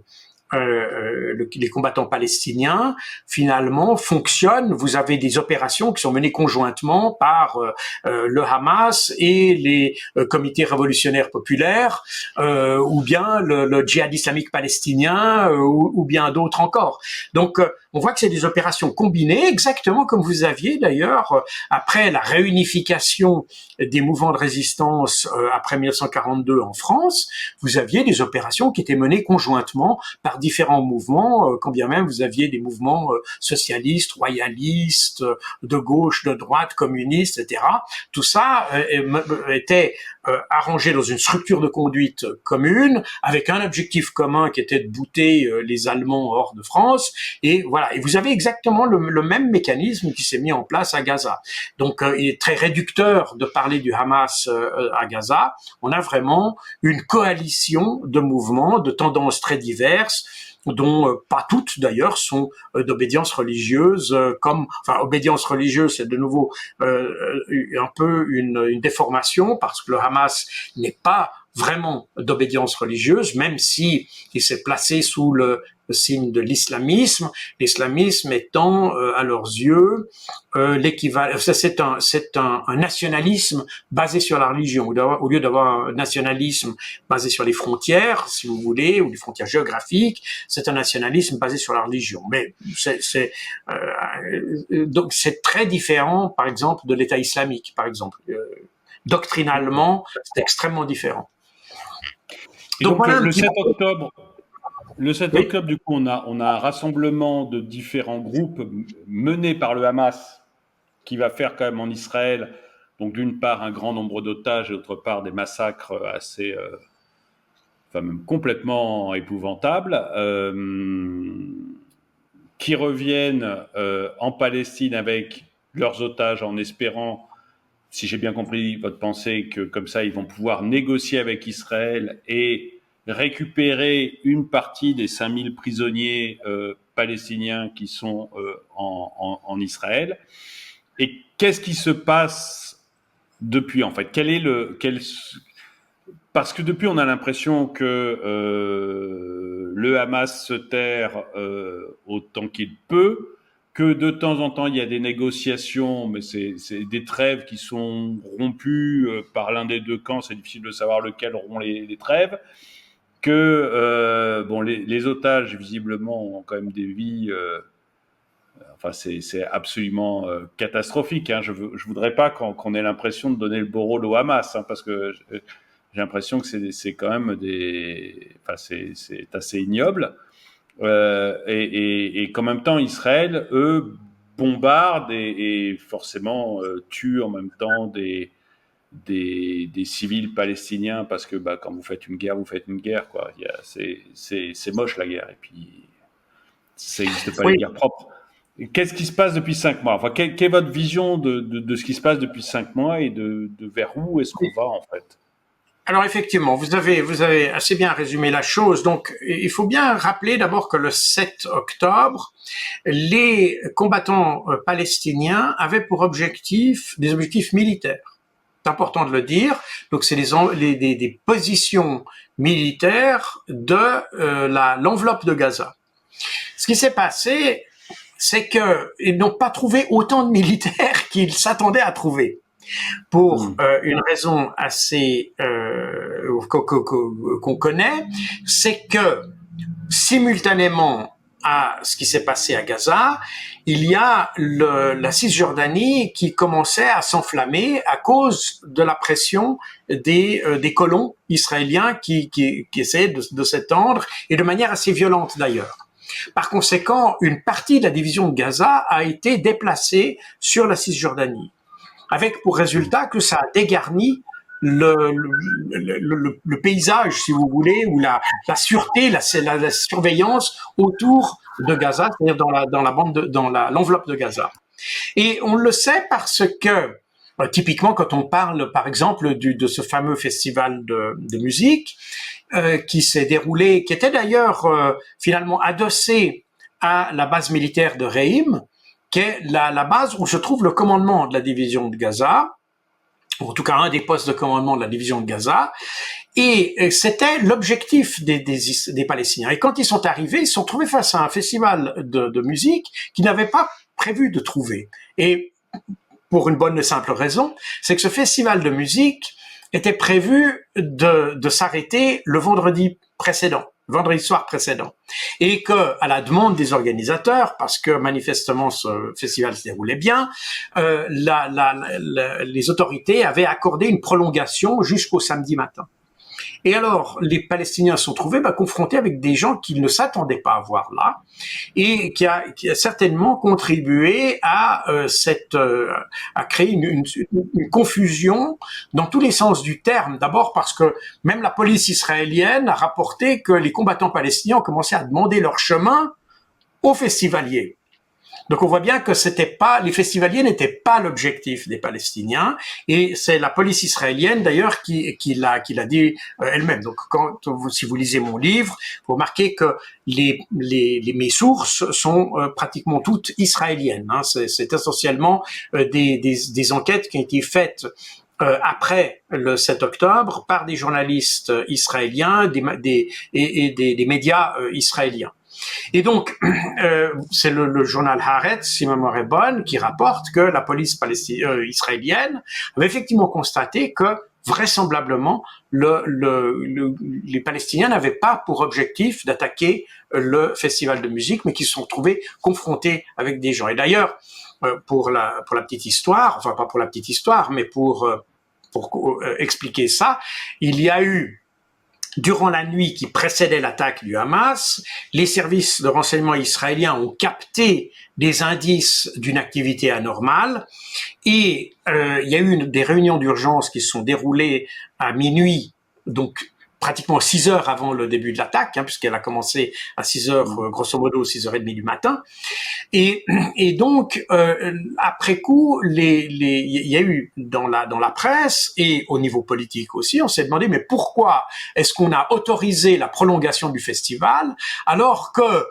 palestiniens, finalement, fonctionnent. Vous avez des opérations qui sont menées conjointement par le Hamas et les comités révolutionnaires populaires, ou bien le djihad islamique palestinien, ou bien d'autres encore. Donc, on voit que c'est des opérations combinées, exactement comme vous aviez d'ailleurs après la réunification des mouvements de résistance après 1942 en France, vous aviez des opérations qui étaient menées conjointement par différents mouvements, quand bien même vous aviez des mouvements socialistes, royalistes, de gauche, de droite, communistes, etc. Tout ça était arrangé dans une structure de conduite commune, avec un objectif commun qui était de bouter les Allemands hors de France, et voilà. Et vous avez exactement le même mécanisme qui s'est mis en place à Gaza. Donc, il est très réducteur de parler du Hamas à Gaza. On a vraiment une coalition de mouvements, de tendances très diverses, dont pas toutes d'ailleurs sont d'obédience religieuse, obédience religieuse, c'est de nouveau un peu une déformation, parce que le Hamas n'est pas vraiment d'obédience religieuse, même si il s'est placé sous le signe de l'islamisme étant à leurs yeux l'équivalent. C'est un nationalisme basé sur la religion, au lieu d'avoir un nationalisme basé sur les frontières, si vous voulez, ou les frontières géographiques. C'est un nationalisme basé sur la religion. Mais donc c'est très différent, par exemple, de l'État islamique, par exemple. Doctrinalement, c'est extrêmement différent. Et donc voilà, le 7 octobre. Le 7 octobre, du coup, on a un rassemblement de différents groupes menés par le Hamas qui va faire quand même en Israël, donc d'une part un grand nombre d'otages et d'autre part des massacres assez, même complètement épouvantables, qui reviennent en Palestine avec leurs otages en espérant, si j'ai bien compris votre pensée, que comme ça ils vont pouvoir négocier avec Israël et récupérer une partie des 5000 prisonniers palestiniens qui sont en Israël. Et qu'est-ce qui se passe depuis, en fait? Parce que depuis, on a l'impression que le Hamas se terre autant qu'il peut, que de temps en temps, il y a des négociations, mais c'est des trêves qui sont rompues par l'un des deux camps. C'est difficile de savoir lequel rompt les trêves. Que les otages, visiblement, ont quand même des vies... c'est absolument catastrophique. Hein. Je voudrais pas qu'on ait l'impression de donner le beau rôle au Hamas, hein, parce que j'ai l'impression que c'est quand même c'est assez ignoble. Et qu'en même temps, Israël, eux, bombardent et forcément tuent en même temps des civils palestiniens, parce que quand vous faites une guerre, quoi. C'est moche, la guerre, et puis ça n'existe pas, les guerres propres. Qu'est-ce qui se passe depuis 5 mois? Enfin, quelle est votre vision de ce qui se passe depuis 5 mois et de vers où est-ce qu'on va, en fait? Alors effectivement, vous avez assez bien résumé la chose. Donc, il faut bien rappeler d'abord que le 7 octobre, les combattants palestiniens avaient pour des objectifs militaires. C'est important de le dire. Donc, c'est des positions militaires de l'enveloppe de Gaza. Ce qui s'est passé, c'est qu'ils n'ont pas trouvé autant de militaires qu'ils s'attendaient à trouver. Pour une raison assez qu'on connaît, c'est que simultanément à ce qui s'est passé à Gaza, il y a la Cisjordanie qui commençait à s'enflammer à cause de la pression des colons israéliens qui essayaient de s'étendre, et de manière assez violente d'ailleurs. Par conséquent, une partie de la division de Gaza a été déplacée sur la Cisjordanie, avec pour résultat que ça a dégarni le paysage, si vous voulez, ou la sûreté, la surveillance autour de Gaza, c'est-à-dire dans l'enveloppe de Gaza. Et on le sait parce que typiquement, quand on parle, par exemple, de ce fameux festival de musique qui s'est déroulé, qui était d'ailleurs finalement adossé à la base militaire de Reim, qui est la base où se trouve le commandement de la division de Gaza, ou en tout cas un des postes de commandement de la division de Gaza, et c'était l'objectif des Palestiniens. Et quand ils sont arrivés, ils se sont trouvés face à un festival de musique qu'ils n'avaient pas prévu de trouver. Et pour une bonne et simple raison, c'est que ce festival de musique était prévu de s'arrêter le vendredi précédent. vendredi soir précédent. Et que, à la demande des organisateurs, parce que manifestement ce festival se déroulait bien, les autorités avaient accordé une prolongation jusqu'au samedi matin. Et alors, les Palestiniens se sont trouvés confrontés avec des gens qu'ils ne s'attendaient pas à voir là, et qui a certainement contribué à créer une confusion dans tous les sens du terme. D'abord parce que même la police israélienne a rapporté que les combattants palestiniens ont commencé à demander leur chemin aux festivaliers. Donc on voit bien que les festivaliers n'étaient pas l'objectif des Palestiniens, et c'est la police israélienne d'ailleurs qui l'a dit elle-même. Donc si vous lisez mon livre, vous remarquez que mes sources sont pratiquement toutes israéliennes. Hein. C'est essentiellement des enquêtes qui ont été faites après le 7 octobre par des journalistes israéliens des médias israéliens. Et donc, c'est le journal Haaretz, si ma mémoire est bonne, qui rapporte que la police israélienne avait effectivement constaté que vraisemblablement les Palestiniens n'avaient pas pour objectif d'attaquer le festival de musique, mais qu'ils se sont trouvés confrontés avec des gens. Et d'ailleurs, pour la petite histoire, enfin pas pour la petite histoire, mais pour expliquer ça, il y a eu durant la nuit qui précédait l'attaque du Hamas, les services de renseignement israéliens ont capté des indices d'une activité anormale, et il y a eu des réunions d'urgence qui se sont déroulées à minuit, donc pratiquement 6 heures avant le début de l'attaque, puisqu'elle a commencé à 6 heures, grosso modo 6h30 du matin. Et donc, après coup, il y a eu dans la presse et au niveau politique aussi, on s'est demandé, mais pourquoi est-ce qu'on a autorisé la prolongation du festival alors que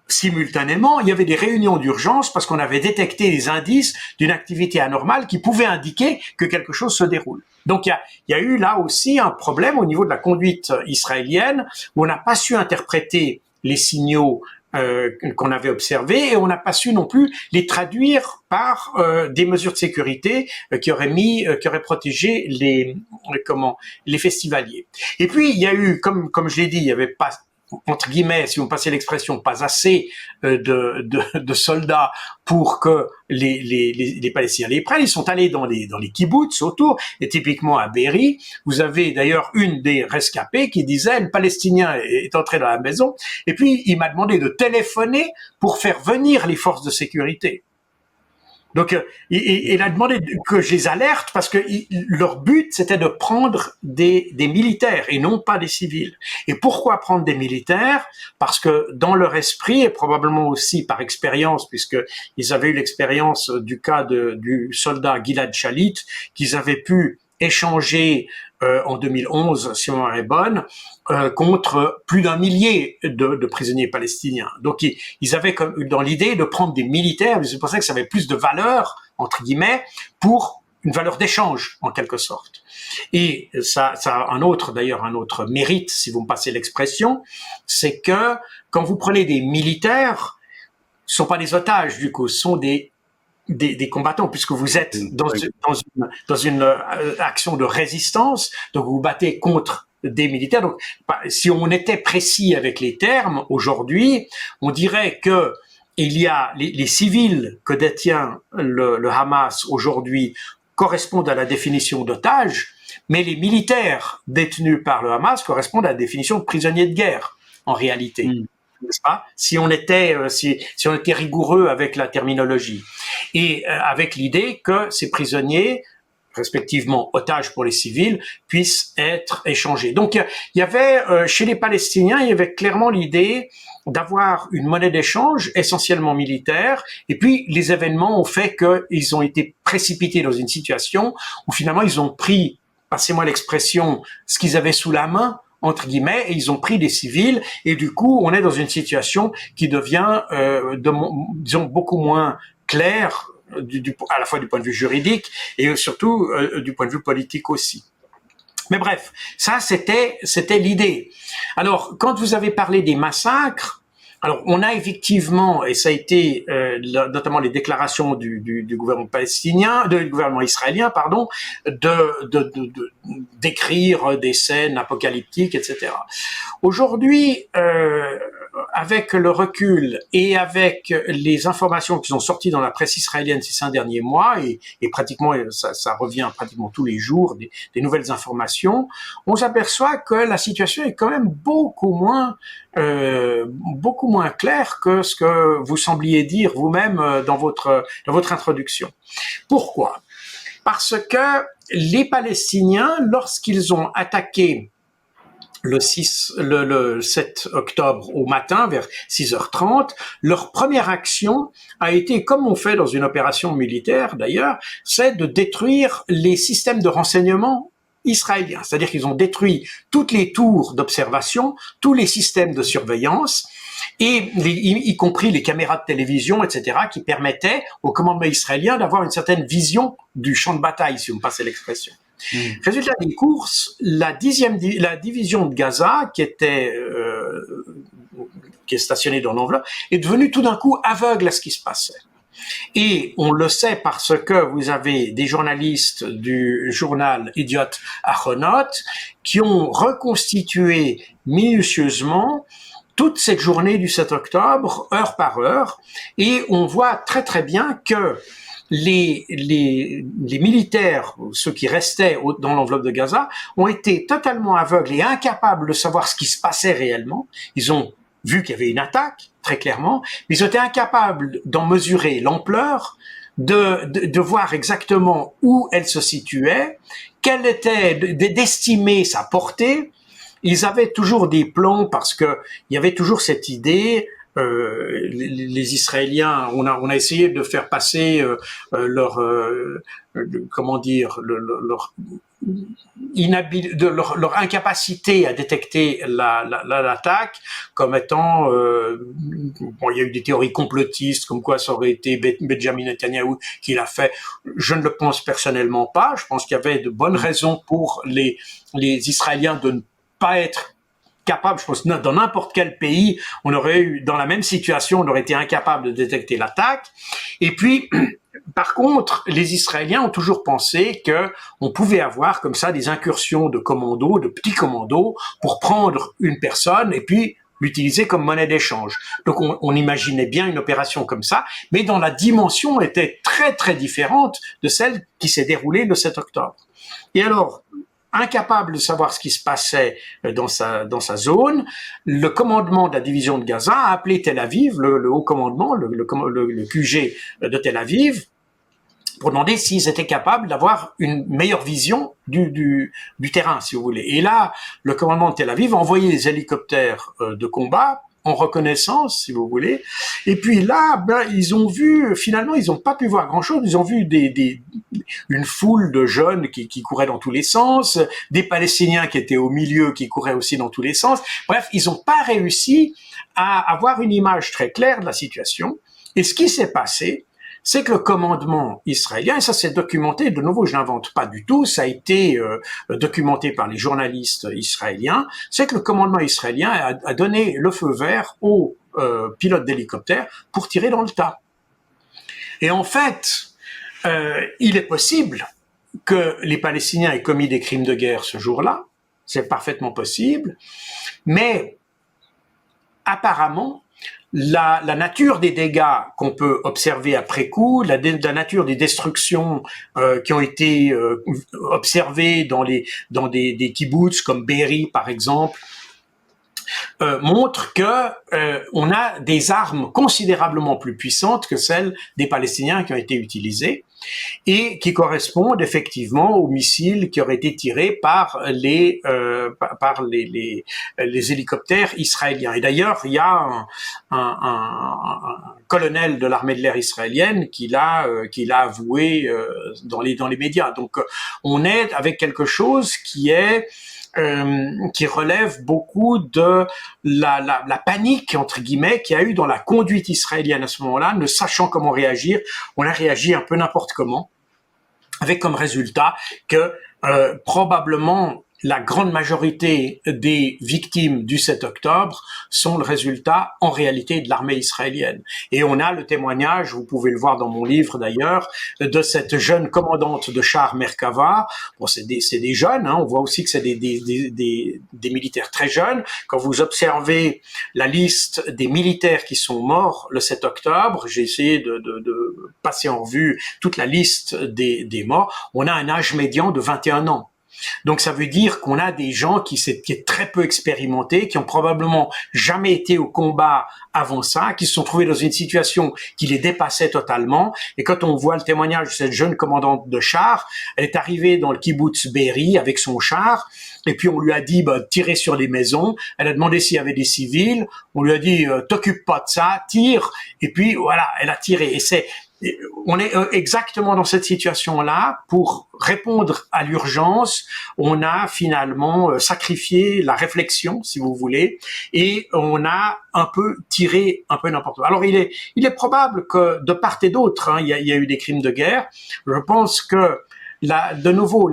simultanément, il y avait des réunions d'urgence parce qu'on avait détecté des indices d'une activité anormale qui pouvaient indiquer que quelque chose se déroule. Donc il y a eu là aussi un problème au niveau de la conduite israélienne où on n'a pas su interpréter les signaux qu'on avait observés, et on n'a pas su non plus les traduire par des mesures de sécurité qui auraient protégé les festivaliers. Et puis il y a eu, comme je l'ai dit, il y avait pas, entre guillemets, si vous me passez l'expression, pas assez de soldats pour que les Palestiniens les prennent. Ils sont allés dans les kibboutz autour, et typiquement à Be'eri, vous avez d'ailleurs une des rescapées qui disait, le Palestinien est entré dans la maison, et puis il m'a demandé de téléphoner pour faire venir les forces de sécurité. Donc, il a demandé que je les alerte parce que leur but, c'était de prendre des militaires et non pas des civils. Et pourquoi prendre des militaires? Parce que dans leur esprit, et probablement aussi par expérience, puisqu'ils avaient eu l'expérience du cas du soldat Gilad Shalit, qu'ils avaient pu échanger en 2011, si ma mémoire est bonne, contre plus d'1 millier de prisonniers palestiniens. Donc ils avaient comme dans l'idée de prendre des militaires, mais c'est pour ça que ça avait plus de valeur, entre guillemets, pour une valeur d'échange, en quelque sorte. Et ça a un autre mérite, si vous me passez l'expression, c'est que quand vous prenez des militaires, ce sont pas des otages, du coup, ce sont des combattants, puisque vous êtes dans une action de résistance, donc vous vous battez contre des militaires. Donc, si on était précis avec les termes, aujourd'hui, on dirait que il y a les civils que détient le Hamas aujourd'hui correspondent à la définition d'otages, mais les militaires détenus par le Hamas correspondent à la définition de prisonniers de guerre, en réalité. N'est-ce pas? Si on était rigoureux avec la terminologie, et avec l'idée que ces prisonniers, respectivement otages pour les civils, puissent être échangés. Donc il y avait chez les Palestiniens, il y avait clairement l'idée d'avoir une monnaie d'échange essentiellement militaire, et puis les événements ont fait qu'ils ont été précipités dans une situation où finalement ils ont pris, passez-moi l'expression, ce qu'ils avaient sous la main, entre guillemets, et ils ont pris des civils, et du coup, on est dans une situation qui devient, disons, beaucoup moins claire, à la fois du point de vue juridique et surtout du point de vue politique aussi. Mais bref, ça c'était l'idée. Alors, quand vous avez parlé des massacres, Alors, on a effectivement, et ça a été notamment les déclarations du gouvernement palestinien, du gouvernement israélien, pardon, d'écrire des scènes apocalyptiques, etc. Aujourd'hui, avec le recul et avec les informations qui sont sorties dans la presse israélienne ces 5 derniers mois, et pratiquement ça revient pratiquement tous les jours, des nouvelles informations, on s'aperçoit que la situation est quand même beaucoup moins claire que ce que vous sembliez dire vous-même dans votre introduction. Pourquoi? Parce que les Palestiniens, lorsqu'ils ont attaqué le 7 octobre au matin, vers 6h30, leur première action a été, comme on fait dans une opération militaire d'ailleurs, c'est de détruire les systèmes de renseignement israéliens. C'est-à-dire qu'ils ont détruit toutes les tours d'observation, tous les systèmes de surveillance, et y compris les caméras de télévision, etc., qui permettaient au commandement israélien d'avoir une certaine vision du champ de bataille, si vous me passez l'expression. Résultat des courses, la division de Gaza, qui est stationnée dans l'enveloppe, est devenue tout d'un coup aveugle à ce qui se passait. Et on le sait parce que vous avez des journalistes du journal Idiot Ahronot qui ont reconstitué minutieusement toute cette journée du 7 octobre, heure par heure, et on voit très très bien que les militaires, ceux qui restaient dans l'enveloppe de Gaza, ont été totalement aveugles et incapables de savoir ce qui se passait réellement. Ils ont vu qu'il y avait une attaque, très clairement, mais ils ont été incapables d'en mesurer l'ampleur, de voir exactement où elle se situait, quelle était, d'estimer sa portée. Ils avaient toujours des plans parce que il y avait toujours cette idée. Les Israéliens, on a essayé de faire passer leur incapacité à détecter l'attaque comme étant il y a eu des théories complotistes comme quoi ça aurait été Benjamin Netanyahu qui l'a fait. Je ne le pense personnellement pas. Je pense qu'il y avait de bonnes raisons pour les Israéliens de ne pas être capable, je pense, dans n'importe quel pays, on aurait eu, dans la même situation, on aurait été incapable de détecter l'attaque. Et puis, par contre, les Israéliens ont toujours pensé que on pouvait avoir comme ça des incursions de commandos, de petits commandos, pour prendre une personne et puis l'utiliser comme monnaie d'échange. Donc, on imaginait bien une opération comme ça, mais dont la dimension était très, très différente de celle qui s'est déroulée le 7 octobre. Et alors, incapable de savoir ce qui se passait dans sa zone, le commandement de la division de Gaza a appelé Tel Aviv, le haut commandement, le QG de Tel Aviv, pour demander s'ils étaient capables d'avoir une meilleure vision du terrain, si vous voulez. Et là, le commandement de Tel Aviv a envoyé des hélicoptères de combat en reconnaissance, si vous voulez. Et puis là, ils ont vu, finalement, ils n'ont pas pu voir grand-chose. Ils ont vu une foule de jeunes qui couraient dans tous les sens, des Palestiniens qui étaient au milieu, qui couraient aussi dans tous les sens. Bref, ils n'ont pas réussi à avoir une image très claire de la situation. Et ce qui s'est passé, c'est que le commandement israélien, et ça c'est documenté, de nouveau je n'invente pas du tout, ça a été documenté par les journalistes israéliens, c'est que le commandement israélien a donné le feu vert aux pilotes d'hélicoptères pour tirer dans le tas. Et en fait, il est possible que les Palestiniens aient commis des crimes de guerre ce jour-là, c'est parfaitement possible, mais apparemment, la nature des dégâts qu'on peut observer après coup, la nature des destructions qui ont été observées dans des kibboutz comme Be'eri par exemple, montre que on a des armes considérablement plus puissantes que celles des Palestiniens qui ont été utilisées et qui correspondent effectivement aux missiles qui auraient été tirés par les hélicoptères israéliens. Et d'ailleurs, il y a un colonel de l'armée de l'air israélienne qui l'a avoué dans les médias. Donc, on est avec quelque chose qui relève beaucoup de la panique, entre guillemets, qu'il y a eu dans la conduite israélienne à ce moment-là, ne sachant comment réagir. On a réagi un peu n'importe comment, avec comme résultat que probablement la grande majorité des victimes du 7 octobre sont le résultat, en réalité, de l'armée israélienne. Et on a le témoignage, vous pouvez le voir dans mon livre d'ailleurs, de cette jeune commandante de char Merkava. Bon, c'est des jeunes, hein, on voit aussi que c'est des militaires très jeunes. Quand vous observez la liste des militaires qui sont morts le 7 octobre, j'ai essayé de passer en revue toute la liste des morts, on a un âge médian de 21 ans. Donc ça veut dire qu'on a des gens qui sont très peu expérimentés, qui ont probablement jamais été au combat avant ça, qui se sont trouvés dans une situation qui les dépassait totalement. Et quand on voit le témoignage de cette jeune commandante de char, elle est arrivée dans le kibbutz Be'eri avec son char, et puis on lui a dit tirer sur les maisons. Elle a demandé s'il y avait des civils. On lui a dit t'occupe pas de ça, tire. Et puis voilà, elle a tiré. On est exactement dans cette situation-là. Pour répondre à l'urgence, on a finalement sacrifié la réflexion, si vous voulez, et on a un peu tiré un peu n'importe où. Alors il est probable que de part et d'autre, il y a eu des crimes de guerre. Je pense que de nouveau,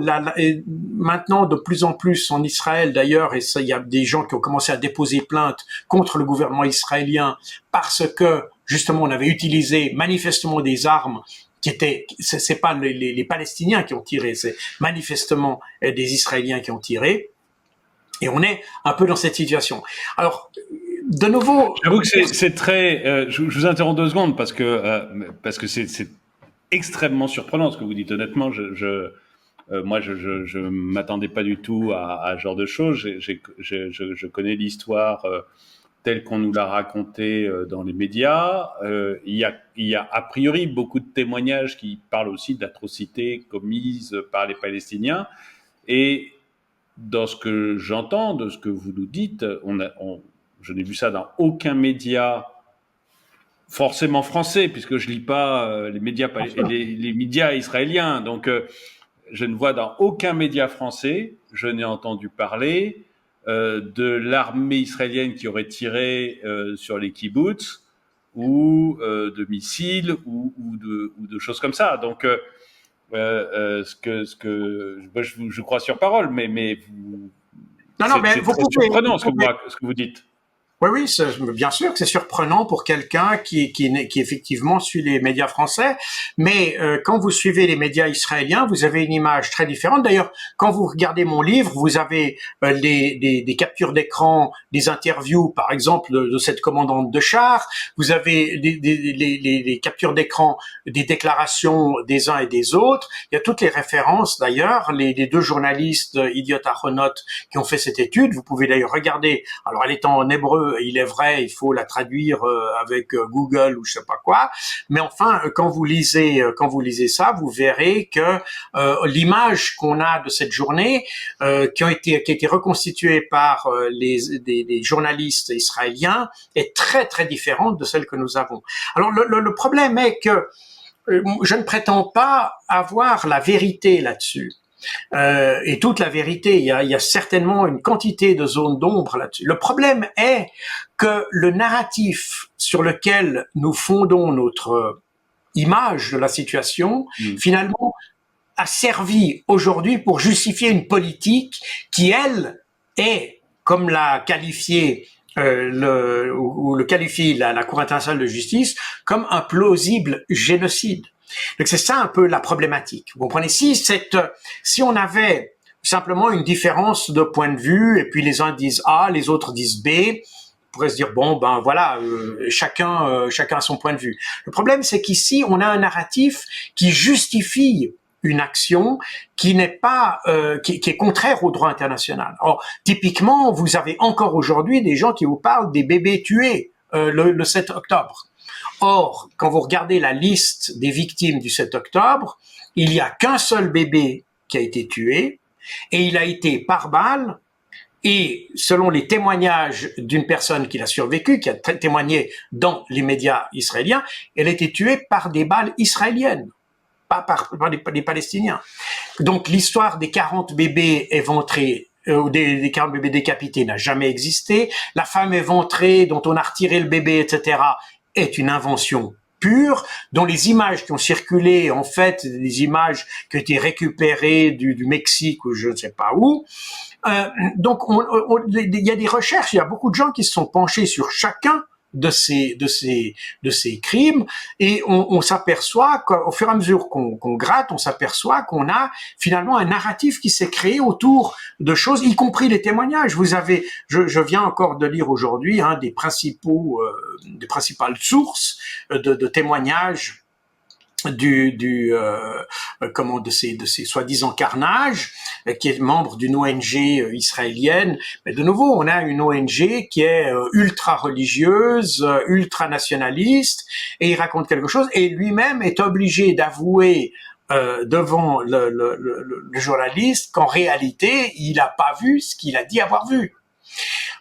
maintenant de plus en plus en Israël d'ailleurs, et ça, il y a des gens qui ont commencé à déposer plainte contre le gouvernement israélien parce que justement on avait utilisé manifestement des armes qui étaient, c'est pas les Palestiniens qui ont tiré, c'est manifestement des Israéliens qui ont tiré, et on est un peu dans cette situation. Alors de nouveau, j'avoue que c'est très. Je vous interromps 2 secondes parce que c'est extrêmement surprenant ce que vous dites. Honnêtement, moi, je m'attendais pas du tout à ce genre de choses. Je connais l'histoire telle qu'on nous l'a racontée dans les médias. Il y a a priori beaucoup de témoignages qui parlent aussi d'atrocités commises par les Palestiniens. Et dans ce que j'entends, de ce que vous nous dites, je n'ai vu ça dans aucun média forcément français, puisque je lis pas les médias israéliens. Donc, je ne vois dans aucun média français, je n'ai entendu parler de l'armée israélienne qui aurait tiré sur les kibbutz ou de missiles ou de choses comme ça. Donc, je crois sur parole, mais c'est très surprenant ce que vous dites. Oui, bien sûr que c'est surprenant pour quelqu'un qui effectivement suit les médias français, mais quand vous suivez les médias israéliens, vous avez une image très différente. D'ailleurs, quand vous regardez mon livre, vous avez des captures d'écran, des interviews, par exemple, de cette commandante de char. Vous avez les captures d'écran des déclarations des uns et des autres. Il y a toutes les références, d'ailleurs, les 2 journalistes, Idiot Ahronot, qui ont fait cette étude. Vous pouvez d'ailleurs regarder. Alors, elle est en hébreu. Il est vrai, il faut la traduire avec Google ou je sais pas quoi. Mais enfin, quand vous lisez ça, vous verrez que l'image qu'on a de cette journée, qui a été reconstituée par des journalistes israéliens, est très très différente de celle que nous avons. Alors le problème est que je ne prétends pas avoir la vérité là-dessus. Et toute la vérité, il y a certainement une quantité de zones d'ombre là-dessus. Le problème est que le narratif sur lequel nous fondons notre image de la situation, finalement, a servi aujourd'hui pour justifier une politique qui, elle, est, comme l'a qualifié le qualifie la Cour internationale de justice, comme un plausible génocide. Donc c'est ça un peu la problématique. Vous comprenez? Si on avait simplement une différence de point de vue, et puis les uns disent A, les autres disent B, on pourrait se dire bon ben voilà, chacun a son point de vue. Le problème c'est qu'ici on a un narratif qui justifie une action qui n'est pas qui est contraire au droit international. Or typiquement vous avez encore aujourd'hui des gens qui vous parlent des bébés tués le 7 octobre. Or, quand vous regardez la liste des victimes du 7 octobre, il n'y a qu'un seul bébé qui a été tué, et il a été par balle, et selon les témoignages d'une personne qui l'a survécu, qui a témoigné dans les médias israéliens, elle a été tuée par des balles israéliennes, pas par des Palestiniens. Donc l'histoire des 40 bébés éventrés, des 40 bébés décapités n'a jamais existé. La femme éventrée dont on a retiré le bébé, etc., est une invention pure, dont les images qui ont circulé, en fait, des images qui ont été récupérées du Mexique ou je ne sais pas où. Donc, il y a des recherches, il y a beaucoup de gens qui se sont penchés sur chacun de ces crimes, et on s'aperçoit qu'au fur et à mesure qu'on gratte, on s'aperçoit qu'on a finalement un narratif qui s'est créé autour de choses, y compris les témoignages. Je viens encore de lire aujourd'hui des principales sources de témoignages de ces soi-disant carnages, qui est membre d'une ONG israélienne. Mais de nouveau, on a une ONG qui est ultra religieuse, ultra nationaliste, et il raconte quelque chose, et lui-même est obligé d'avouer devant le journaliste qu'en réalité, il n'a pas vu ce qu'il a dit avoir vu.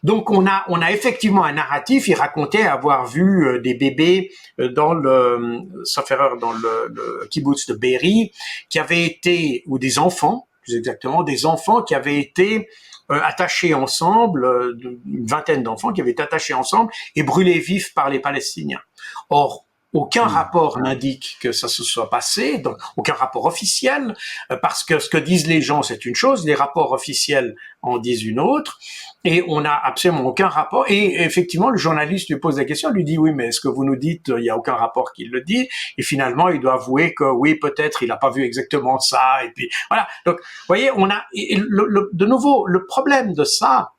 Donc on a effectivement un narratif. Il racontait avoir vu des bébés sauf erreur, dans le kibbutz de Be'eri, qui avaient été, ou des enfants, plus exactement, des enfants qui avaient été attachés ensemble, une vingtaine d'enfants qui avaient été attachés ensemble et brûlés vifs par les Palestiniens. Or, aucun rapport n'indique que ça se soit passé, donc aucun rapport officiel, parce que ce que disent les gens, c'est une chose, les rapports officiels en disent une autre, et on n'a absolument aucun rapport. Et effectivement, le journaliste lui pose la question, lui dit « Oui, mais ce que vous nous dites, il n'y a aucun rapport qui le dit », et finalement, il doit avouer que oui, peut-être, il n'a pas vu exactement ça, et puis voilà. Donc, vous voyez, de nouveau, le problème de ça,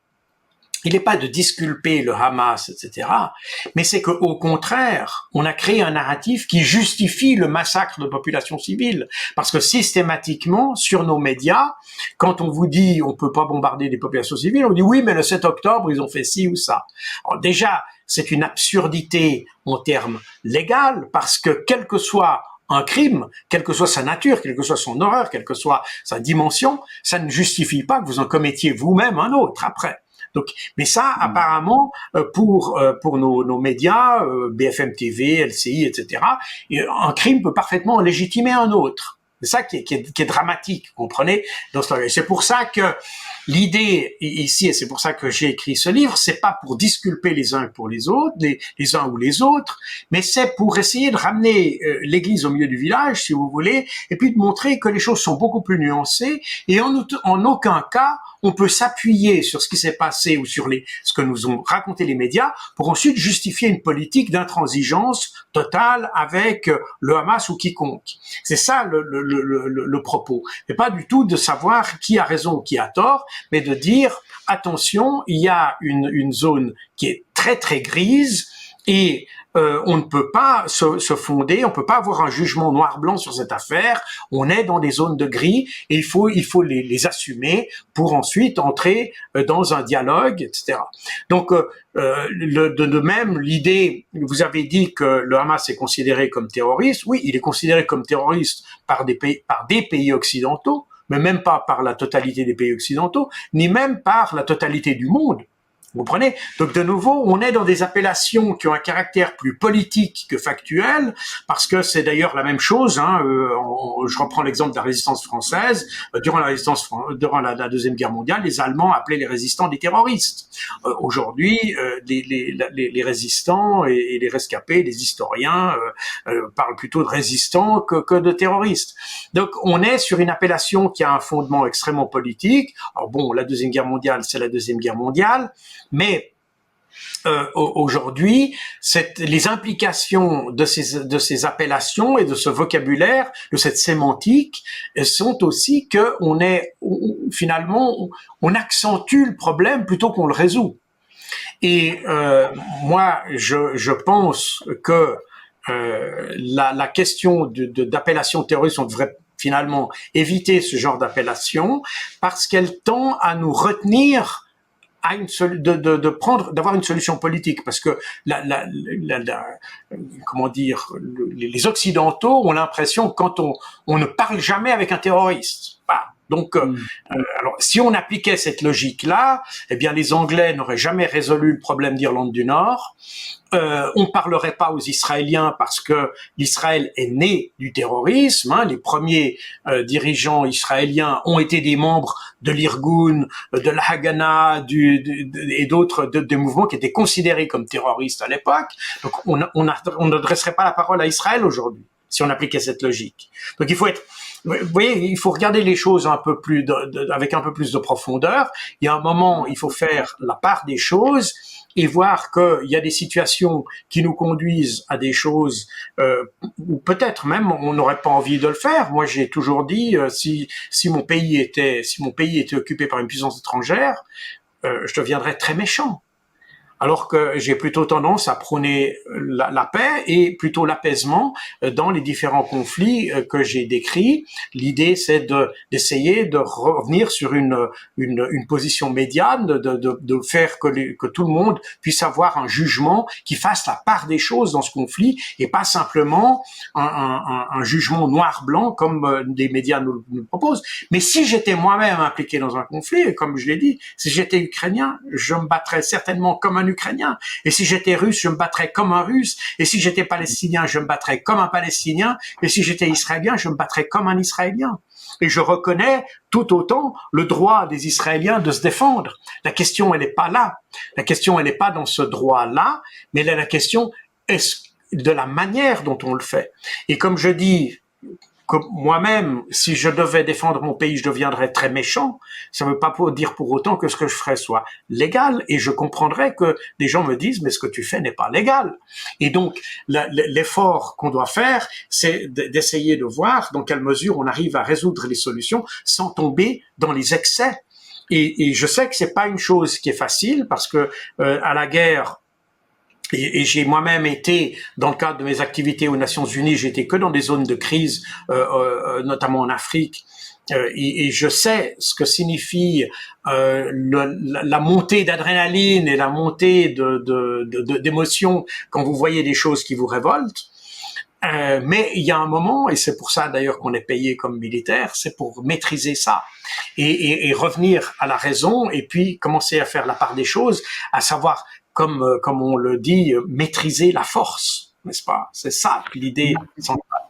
il n'est pas de disculper le Hamas, etc., mais c'est qu'au contraire, on a créé un narratif qui justifie le massacre de populations civiles. Parce que systématiquement, sur nos médias, quand on vous dit on peut pas bombarder des populations civiles, on dit oui, mais le 7 octobre, ils ont fait ci ou ça. Alors déjà, c'est une absurdité en termes légaux, parce que quel que soit un crime, quelle que soit sa nature, quelle que soit son horreur, quelle que soit sa dimension, ça ne justifie pas que vous en commettiez vous-même un autre après. Donc, mais ça, apparemment, pour nos médias, BFM TV, LCI, etc., un crime peut parfaitement légitimer un autre. C'est ça qui est dramatique, vous comprenez? C'est pour ça que l'idée ici, et c'est pour ça que j'ai écrit ce livre, c'est pas pour disculper les uns pour les autres, les uns ou les autres, mais c'est pour essayer de ramener l'église au milieu du village, si vous voulez, et puis de montrer que les choses sont beaucoup plus nuancées, et en aucun cas on peut s'appuyer sur ce qui s'est passé ou sur ce que nous ont raconté les médias pour ensuite justifier une politique d'intransigeance totale avec le Hamas ou quiconque. C'est ça le propos. Et pas du tout de savoir qui a raison ou qui a tort, mais de dire attention, il y a une zone qui est très très grise et on ne peut pas se fonder, on peut pas avoir un jugement noir-blanc sur cette affaire. On est dans des zones de gris et il faut les assumer pour ensuite entrer dans un dialogue, etc. Donc, de même, l'idée, vous avez dit que le Hamas est considéré comme terroriste. Oui, il est considéré comme terroriste par des pays occidentaux, mais même pas par la totalité des pays occidentaux, ni même par la totalité du monde. Vous comprenez? Donc de nouveau, on est dans des appellations qui ont un caractère plus politique que factuel, parce que c'est d'ailleurs la même chose. Je reprends l'exemple de la résistance française. Durant la Deuxième Guerre mondiale, les Allemands appelaient les résistants des terroristes. Aujourd'hui, les résistants et les rescapés, les historiens parlent plutôt de résistants que de terroristes. Donc on est sur une appellation qui a un fondement extrêmement politique. Alors bon, la Deuxième Guerre mondiale, c'est la Deuxième Guerre mondiale. Mais aujourd'hui, les implications de ces appellations et de ce vocabulaire, de cette sémantique, sont aussi que finalement on accentue le problème plutôt qu'on le résout. Et moi, je pense que la question d'appellation terroriste, on devrait finalement éviter ce genre d'appellation parce qu'elle tend à nous retenir d'avoir une solution politique, parce que comment dire, les Occidentaux ont l'impression que quand on ne parle jamais avec un terroriste, bah, Donc, Mm. alors, si on appliquait cette logique-là, eh bien, les Anglais n'auraient jamais résolu le problème d'Irlande du Nord. On parlerait pas aux Israéliens parce que l'Israël est né du terrorisme. Hein. Les premiers dirigeants israéliens ont été des membres de l'Irgun, de la Haganah et d'autres des mouvements qui étaient considérés comme terroristes à l'époque. Donc on n'adresserait pas la parole à Israël aujourd'hui si on appliquait cette logique. Donc il faut être, vous voyez, il faut regarder les choses un peu plus avec un peu plus de profondeur. Il y a un moment, il faut faire la part des choses et voir qu'il y a des situations qui nous conduisent à des choses où peut-être même on n'aurait pas envie de le faire. Moi, j'ai toujours dit si mon pays était occupé par une puissance étrangère, je deviendrais très méchant. Alors que j'ai plutôt tendance à prôner la paix et plutôt l'apaisement dans les différents conflits que j'ai décrits. L'idée, c'est d'essayer de revenir sur une position médiane, de faire que tout le monde puisse avoir un jugement qui fasse la part des choses dans ce conflit et pas simplement un jugement noir-blanc comme des médias nous proposent. Mais si j'étais moi-même impliqué dans un conflit, comme je l'ai dit, si j'étais ukrainien, je me battrais certainement comme un Ukrainien. Et si j'étais russe, je me battrais comme un russe. Et si j'étais palestinien, je me battrais comme un palestinien. Et si j'étais israélien, je me battrais comme un israélien. Et je reconnais tout autant le droit des Israéliens de se défendre. La question, elle n'est pas là. La question, elle n'est pas dans ce droit-là, mais là, la question est de la manière dont on le fait. Et comme je dis, que moi-même, si je devais défendre mon pays, je deviendrais très méchant. Ça ne veut pas dire pour autant que ce que je ferais soit légal. Et je comprendrais que des gens me disent, mais ce que tu fais n'est pas légal. Et donc, l'effort qu'on doit faire, c'est d'essayer de voir dans quelle mesure on arrive à résoudre les solutions sans tomber dans les excès. Et je sais que c'est pas une chose qui est facile parce que à la guerre, et j'ai moi-même été, dans le cadre de mes activités aux Nations Unies, j'étais que dans des zones de crise, notamment en Afrique, et je sais ce que signifie la montée d'adrénaline et la montée d'émotions quand vous voyez des choses qui vous révoltent. Mais il y a un moment, et c'est pour ça d'ailleurs qu'on est payé comme militaire, c'est pour maîtriser ça et revenir à la raison et puis commencer à faire la part des choses, à savoir comme on le dit, maîtriser la force, n'est-ce pas? C'est ça l'idée centrale.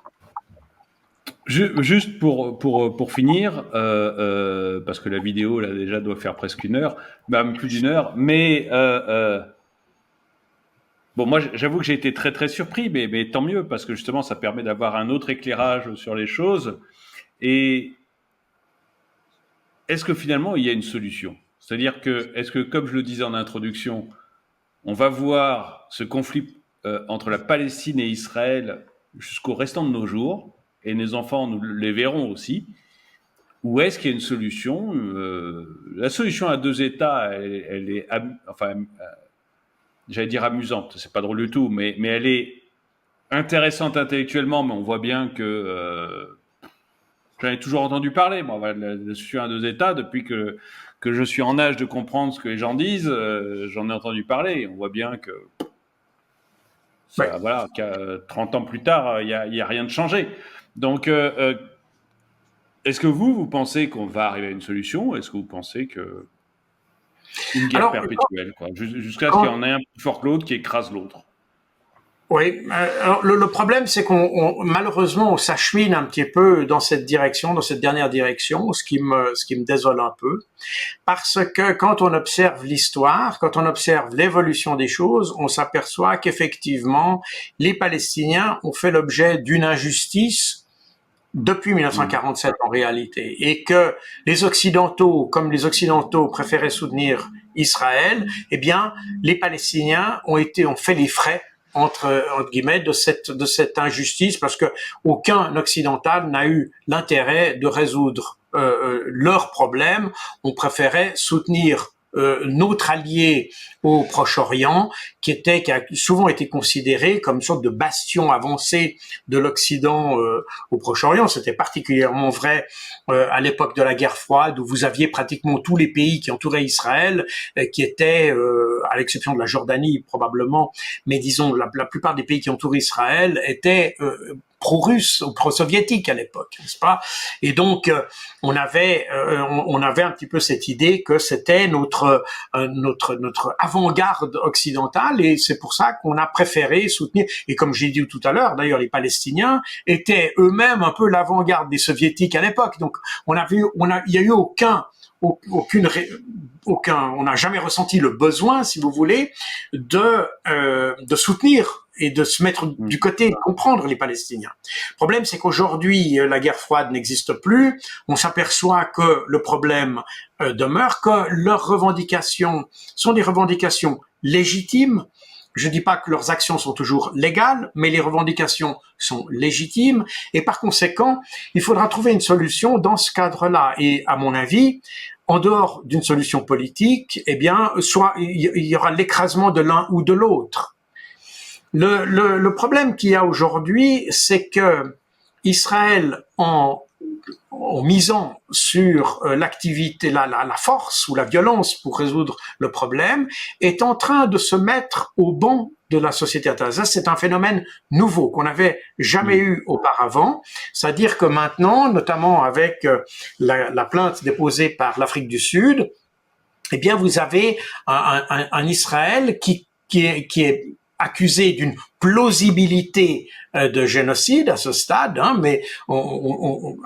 Juste pour finir, parce que la vidéo là déjà doit faire presque 1 heure, même plus d'1 heure, mais bon, moi j'avoue que j'ai été très très surpris, mais tant mieux parce que justement ça permet d'avoir un autre éclairage sur les choses. Et est-ce que finalement il y a une solution? C'est-à-dire que est-ce que, comme je le disais en introduction, on va voir ce conflit entre la Palestine et Israël jusqu'au restant de nos jours, et nos enfants nous les verront aussi, ou est-ce qu'il y a une solution La solution à 2 États, elle est, enfin, j'allais dire amusante, c'est pas drôle du tout, mais elle est intéressante intellectuellement, mais on voit bien que j'en ai toujours entendu parler, moi, la solution à 2 États, depuis que je suis en âge de comprendre ce que les gens disent, j'en ai entendu parler. On voit bien que ça, Ouais. voilà, 30 ans plus tard, il y a rien de changé. Donc, est-ce que vous pensez qu'on va arriver à une solution? Est-ce que vous pensez que une guerre Alors, perpétuelle, quoi, jusqu'à ce qu'il y en ait un plus fort que l'autre qui écrase l'autre? oui, alors le problème, c'est malheureusement, on s'achemine un petit peu dans cette direction, dans cette dernière direction, ce qui me désole un peu, parce que quand on observe l'histoire, quand on observe l'évolution des choses, on s'aperçoit qu'effectivement, les Palestiniens ont fait l'objet d'une injustice depuis 1947 en réalité, et que les Occidentaux, comme les Occidentaux préféraient soutenir Israël, eh bien, les Palestiniens ont fait les frais entre guillemets de cette injustice parce que aucun occidental n'a eu l'intérêt de résoudre leurs problèmes. On préférait soutenir notre allié au Proche-Orient, qui a souvent été considéré comme une sorte de bastion avancé de l'Occident au Proche-Orient. C'était particulièrement vrai à l'époque de la guerre froide, où vous aviez pratiquement tous les pays qui entouraient Israël qui étaient à l'exception de la Jordanie probablement, mais disons la plupart des pays qui entourent Israël étaient pro-russe ou pro-soviétique à l'époque, n'est-ce pas? Et donc on avait un petit peu cette idée que c'était notre avant-garde occidentale, et c'est pour ça qu'on a préféré soutenir. Et comme j'ai dit tout à l'heure, d'ailleurs, les Palestiniens étaient eux-mêmes un peu l'avant-garde des soviétiques à l'époque. Donc il y a eu on n'a jamais ressenti le besoin, si vous voulez, de soutenir et de se mettre du côté, de comprendre les Palestiniens. Le problème, c'est qu'aujourd'hui, la guerre froide n'existe plus. On s'aperçoit que le problème demeure, que leurs revendications sont des revendications légitimes. Je dis pas que leurs actions sont toujours légales, mais les revendications sont légitimes. Et par conséquent, il faudra trouver une solution dans ce cadre-là. Et à mon avis, en dehors d'une solution politique, eh bien, soit il y aura l'écrasement de l'un ou de l'autre. Le problème qu'il y a aujourd'hui, c'est que Israël, en misant sur l'activité, la force ou la violence pour résoudre le problème, est en train de se mettre au banc de la société internationale. C'est un phénomène nouveau qu'on n'avait jamais eu auparavant. C'est-à-dire que maintenant, notamment avec la plainte déposée par l'Afrique du Sud, eh bien, vous avez un Israël qui est accusé d'une plausibilité de génocide à ce stade, hein, mais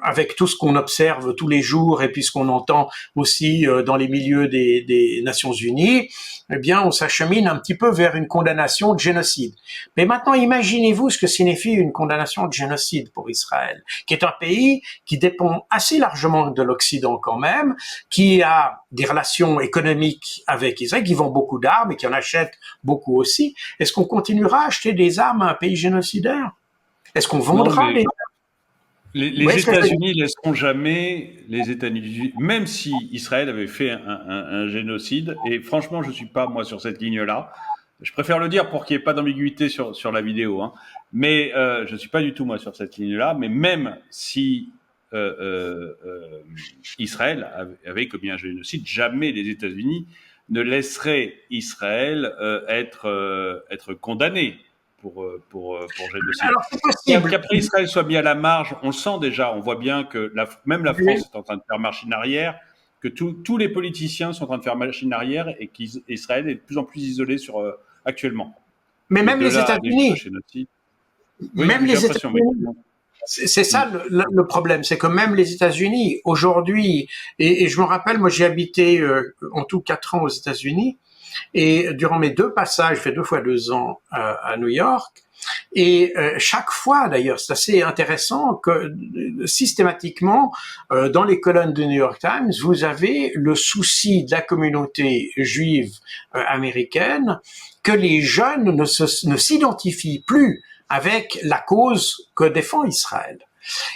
avec tout ce qu'on observe tous les jours et puis ce qu'on entend aussi dans les milieux des Nations Unies, eh bien, on s'achemine un petit peu vers une condamnation de génocide. Mais maintenant, imaginez-vous ce que signifie une condamnation de génocide pour Israël, qui est un pays qui dépend assez largement de l'Occident quand même, qui a des relations économiques avec Israël, qui vend beaucoup d'armes et qui en achète beaucoup aussi. Est-ce qu'on continuera à acheter des armes à un pays génocidaire? Est-ce qu'on vendra les États-Unis laisseront jamais les États-Unis, même si Israël avait fait un génocide, et franchement, je ne suis pas, moi, sur cette ligne-là. Je préfère le dire pour qu'il n'y ait pas d'ambiguïté sur la vidéo, hein. Mais je ne suis pas du tout, moi, sur cette ligne-là. Mais même si Israël avait commis un génocide, jamais les États-Unis ne laisseraient Israël être condamné pour génocide. Alors, c'est possible. Qu'après Israël soit mis à la marge, on le sent déjà, on voit bien que même la France est en train de faire machine arrière, que tous les politiciens sont en train de faire machine arrière et qu'Israël est de plus en plus isolé actuellement. Mais même les États-Unis, même les États-Unis, c'est ça le problème, c'est que même les États-Unis aujourd'hui, et je me rappelle, moi j'ai habité en tout 4 ans aux États-Unis, et durant mes 2 passages, j'ai fait 2 fois 2 ans à New York, et chaque fois d'ailleurs, c'est assez intéressant que systématiquement dans les colonnes de New York Times, vous avez le souci de la communauté juive américaine que les jeunes ne s'identifient plus avec la cause que défend Israël.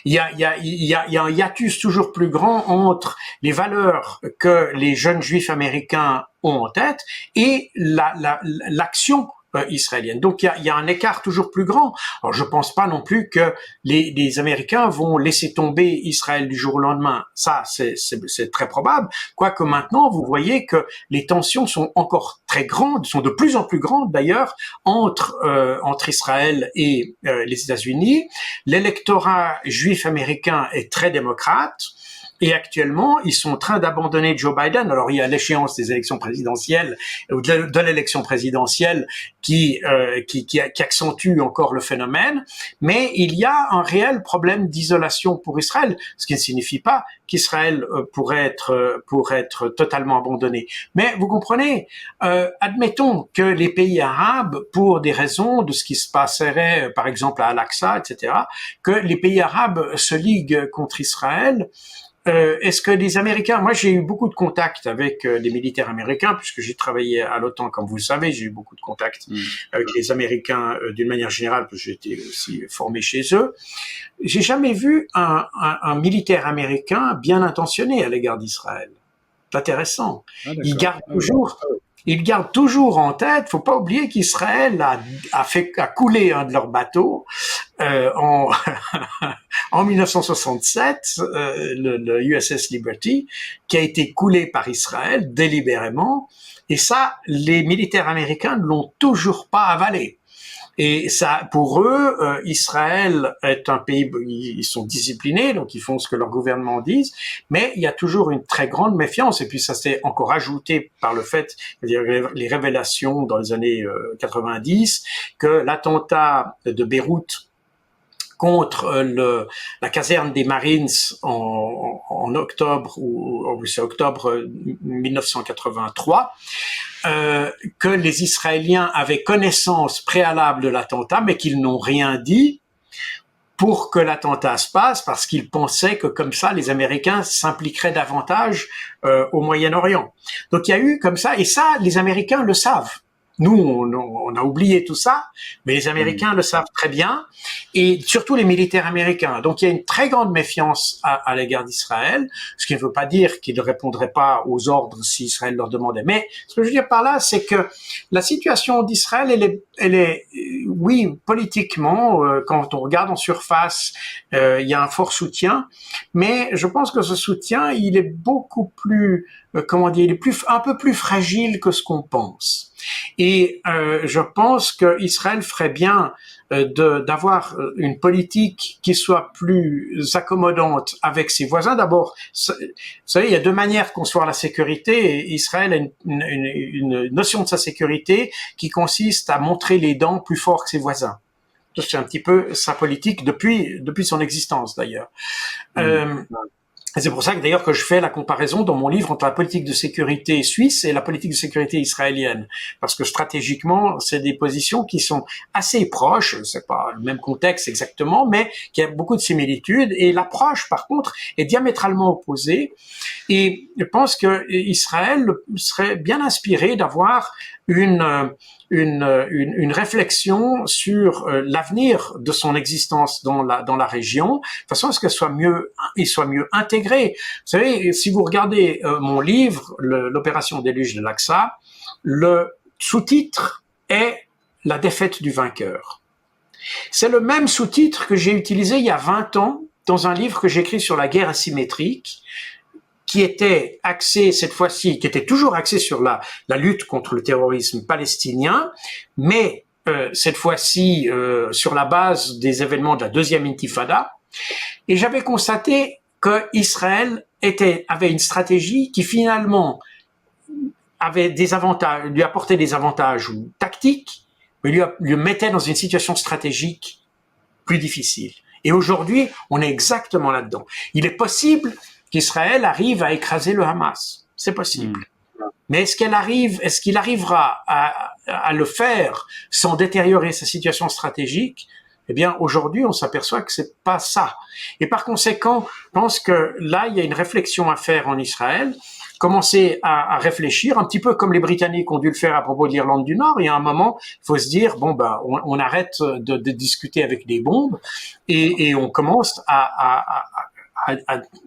Il y a un hiatus toujours plus grand entre les valeurs que les jeunes juifs américains ont en tête et l'action israélienne. Donc il y a un écart toujours plus grand. Alors je pense pas non plus que les Américains vont laisser tomber Israël du jour au lendemain. Ça c'est très probable. Quoique maintenant vous voyez que les tensions sont encore très grandes, sont de plus en plus grandes d'ailleurs entre Israël et les États-Unis. L'électorat juif américain est très démocrate. Et actuellement, ils sont en train d'abandonner Joe Biden. Alors, il y a l'échéance des élections présidentielles, ou de l'élection présidentielle, qui accentue encore le phénomène. Mais il y a un réel problème d'isolation pour Israël, ce qui ne signifie pas qu'Israël pourrait être totalement abandonné. Mais vous comprenez, admettons que les pays arabes, pour des raisons de ce qui se passerait, par exemple à Al-Aqsa, etc., que les pays arabes se liguent contre Israël. Est-ce que les Américains, moi j'ai eu beaucoup de contacts avec des militaires américains puisque j'ai travaillé à l'OTAN, comme vous le savez, j'ai eu beaucoup de contacts avec les Américains d'une manière générale parce que j'ai été aussi formé chez eux. J'ai jamais vu un militaire américain bien intentionné à l'égard d'Israël. C'est intéressant. Il garde toujours ils gardent toujours en tête, faut pas oublier qu'Israël a coulé un de leurs bateaux en en 1967, le USS Liberty, qui a été coulé par Israël délibérément, et ça, les militaires américains ne l'ont toujours pas avalé. Et ça, pour eux, Israël est un pays, ils sont disciplinés, donc ils font ce que leur gouvernement dit, mais il y a toujours une très grande méfiance. Et puis ça s'est encore ajouté par le fait, les révélations dans les années 90, que l'attentat de Beyrouth contre la caserne des Marines en octobre, ou c'est octobre 1983, que les Israéliens avaient connaissance préalable de l'attentat, mais qu'ils n'ont rien dit pour que l'attentat se passe, parce qu'ils pensaient que comme ça, les Américains s'impliqueraient davantage au Moyen-Orient. Donc il y a eu comme ça, et ça, les Américains le savent. Nous, on a oublié tout ça, mais les Américains le savent très bien, et surtout les militaires américains. Donc, il y a une très grande méfiance à l'égard d'Israël, ce qui ne veut pas dire qu'ils ne répondraient pas aux ordres si Israël leur demandait. Mais ce que je veux dire par là, c'est que la situation d'Israël, elle est, oui, politiquement, quand on regarde en surface, il y a un fort soutien, mais je pense que ce soutien, il est beaucoup plus, comment dire, il est un peu plus fragile que ce qu'on pense. Et je pense qu'Israël ferait bien d'avoir une politique qui soit plus accommodante avec ses voisins. D'abord, vous savez, il y a deux manières de concevoir la sécurité. Et Israël a une notion de sa sécurité qui consiste à montrer les dents plus fort que ses voisins. C'est un petit peu sa politique depuis son existence d'ailleurs. C'est pour ça que d'ailleurs que je fais la comparaison dans mon livre entre la politique de sécurité suisse et la politique de sécurité israélienne, parce que stratégiquement, c'est des positions qui sont assez proches. C'est pas le même contexte exactement, mais qui a beaucoup de similitudes. Et l'approche, par contre, est diamétralement opposée. Et je pense que Israël serait bien inspiré d'avoir une réflexion sur l'avenir de son existence dans la région, de façon à ce il soit mieux intégré. Vous savez, si vous regardez mon livre, l'opération déluge de l'Aqsa, le sous-titre est La défaite du vainqueur. C'est le même sous-titre que j'ai utilisé il y a 20 ans dans un livre que j'ai écrit sur la guerre asymétrique, qui était axé cette fois-ci, qui était toujours axé sur la lutte contre le terrorisme palestinien, mais cette fois-ci sur la base des événements de la deuxième intifada. Et j'avais constaté que Israël avait une stratégie qui finalement avait des avantages, lui apportait des avantages tactiques, mais lui mettait dans une situation stratégique plus difficile. Et aujourd'hui, on est exactement là-dedans. Il est possible qu'Israël arrive à écraser le Hamas. C'est possible. Mais est-ce qu'il arrivera à le faire sans détériorer sa situation stratégique? Eh bien, aujourd'hui, on s'aperçoit que c'est pas ça. Et par conséquent, je pense que là, il y a une réflexion à faire en Israël. Commencer à réfléchir, un petit peu comme les Britanniques ont dû le faire à propos de l'Irlande du Nord. Il y a un moment, il faut se dire, bon, ben, on arrête de discuter avec des bombes et on commence à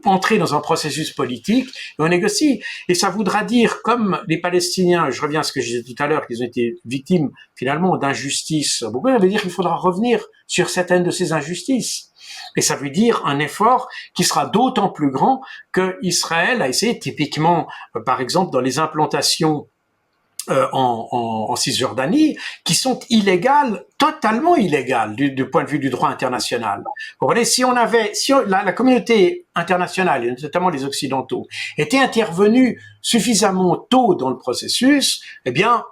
entrer dans un processus politique et on négocie. Et ça voudra dire, comme les Palestiniens, je reviens à ce que je disais tout à l'heure, qu'ils ont été victimes finalement d'injustices, beaucoup, ça veut dire qu'il faudra revenir sur certaines de ces injustices. Et ça veut dire un effort qui sera d'autant plus grand que Israël a essayé, typiquement, par exemple, dans les implantations en Cisjordanie, qui sont illégales, totalement illégales du point de vue du droit international. Vous voyez, si la communauté internationale, et notamment les Occidentaux, était intervenue suffisamment tôt dans le processus, eh bien,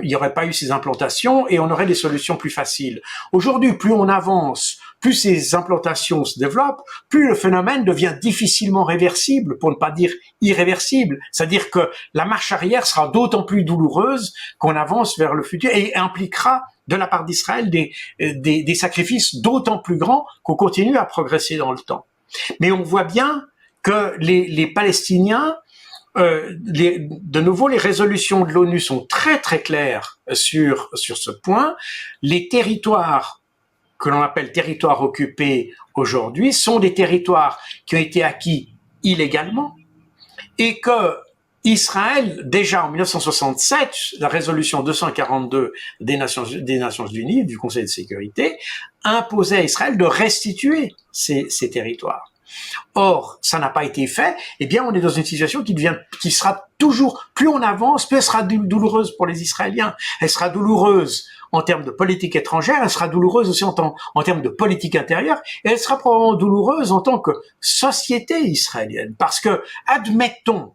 il n'y aurait pas eu ces implantations et on aurait des solutions plus faciles. Aujourd'hui, plus on avance, plus ces implantations se développent, plus le phénomène devient difficilement réversible, pour ne pas dire irréversible. C'est-à-dire que la marche arrière sera d'autant plus douloureuse qu'on avance vers le futur et impliquera de la part d'Israël des sacrifices d'autant plus grands qu'on continue à progresser dans le temps. Mais on voit bien que les Palestiniens, de nouveau, les résolutions de l'ONU sont très très claires sur ce point. Les territoires que l'on appelle territoires occupés aujourd'hui sont des territoires qui ont été acquis illégalement et que Israël, déjà en 1967, la résolution 242 des Nations Unies, du Conseil de sécurité, imposait à Israël de restituer ces territoires. Or, ça n'a pas été fait. Eh bien, on est dans une situation qui sera toujours, plus on avance, plus elle sera douloureuse pour les Israéliens. Elle sera douloureuse en termes de politique étrangère, elle sera douloureuse aussi en termes de politique intérieure, et elle sera probablement douloureuse en tant que société israélienne. Parce que, admettons,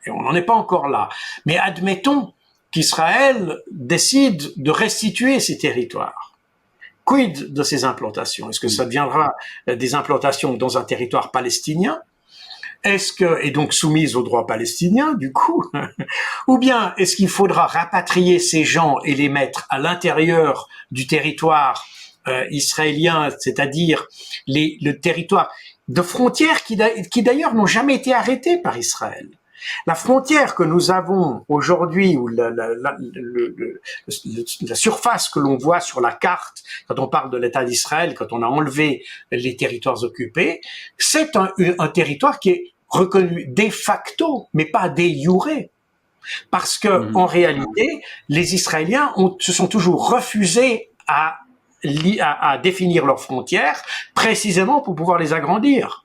et on n'en est pas encore là, mais admettons qu'Israël décide de restituer ces territoires. Quid de ces implantations? Est-ce que ça deviendra des implantations dans un territoire palestinien? Et donc soumises au droit palestinien, du coup? Ou bien est-ce qu'il faudra rapatrier ces gens et les mettre à l'intérieur du territoire israélien, c'est-à-dire le territoire de frontières qui d'ailleurs n'ont jamais été arrêtées par Israël? La frontière que nous avons aujourd'hui, ou la surface que l'on voit sur la carte, quand on parle de l'État d'Israël, quand on a enlevé les territoires occupés, c'est un territoire qui est reconnu de facto, mais pas de jure. Parce que, en réalité, les Israéliens se sont toujours refusés à définir leurs frontières, précisément pour pouvoir les agrandir.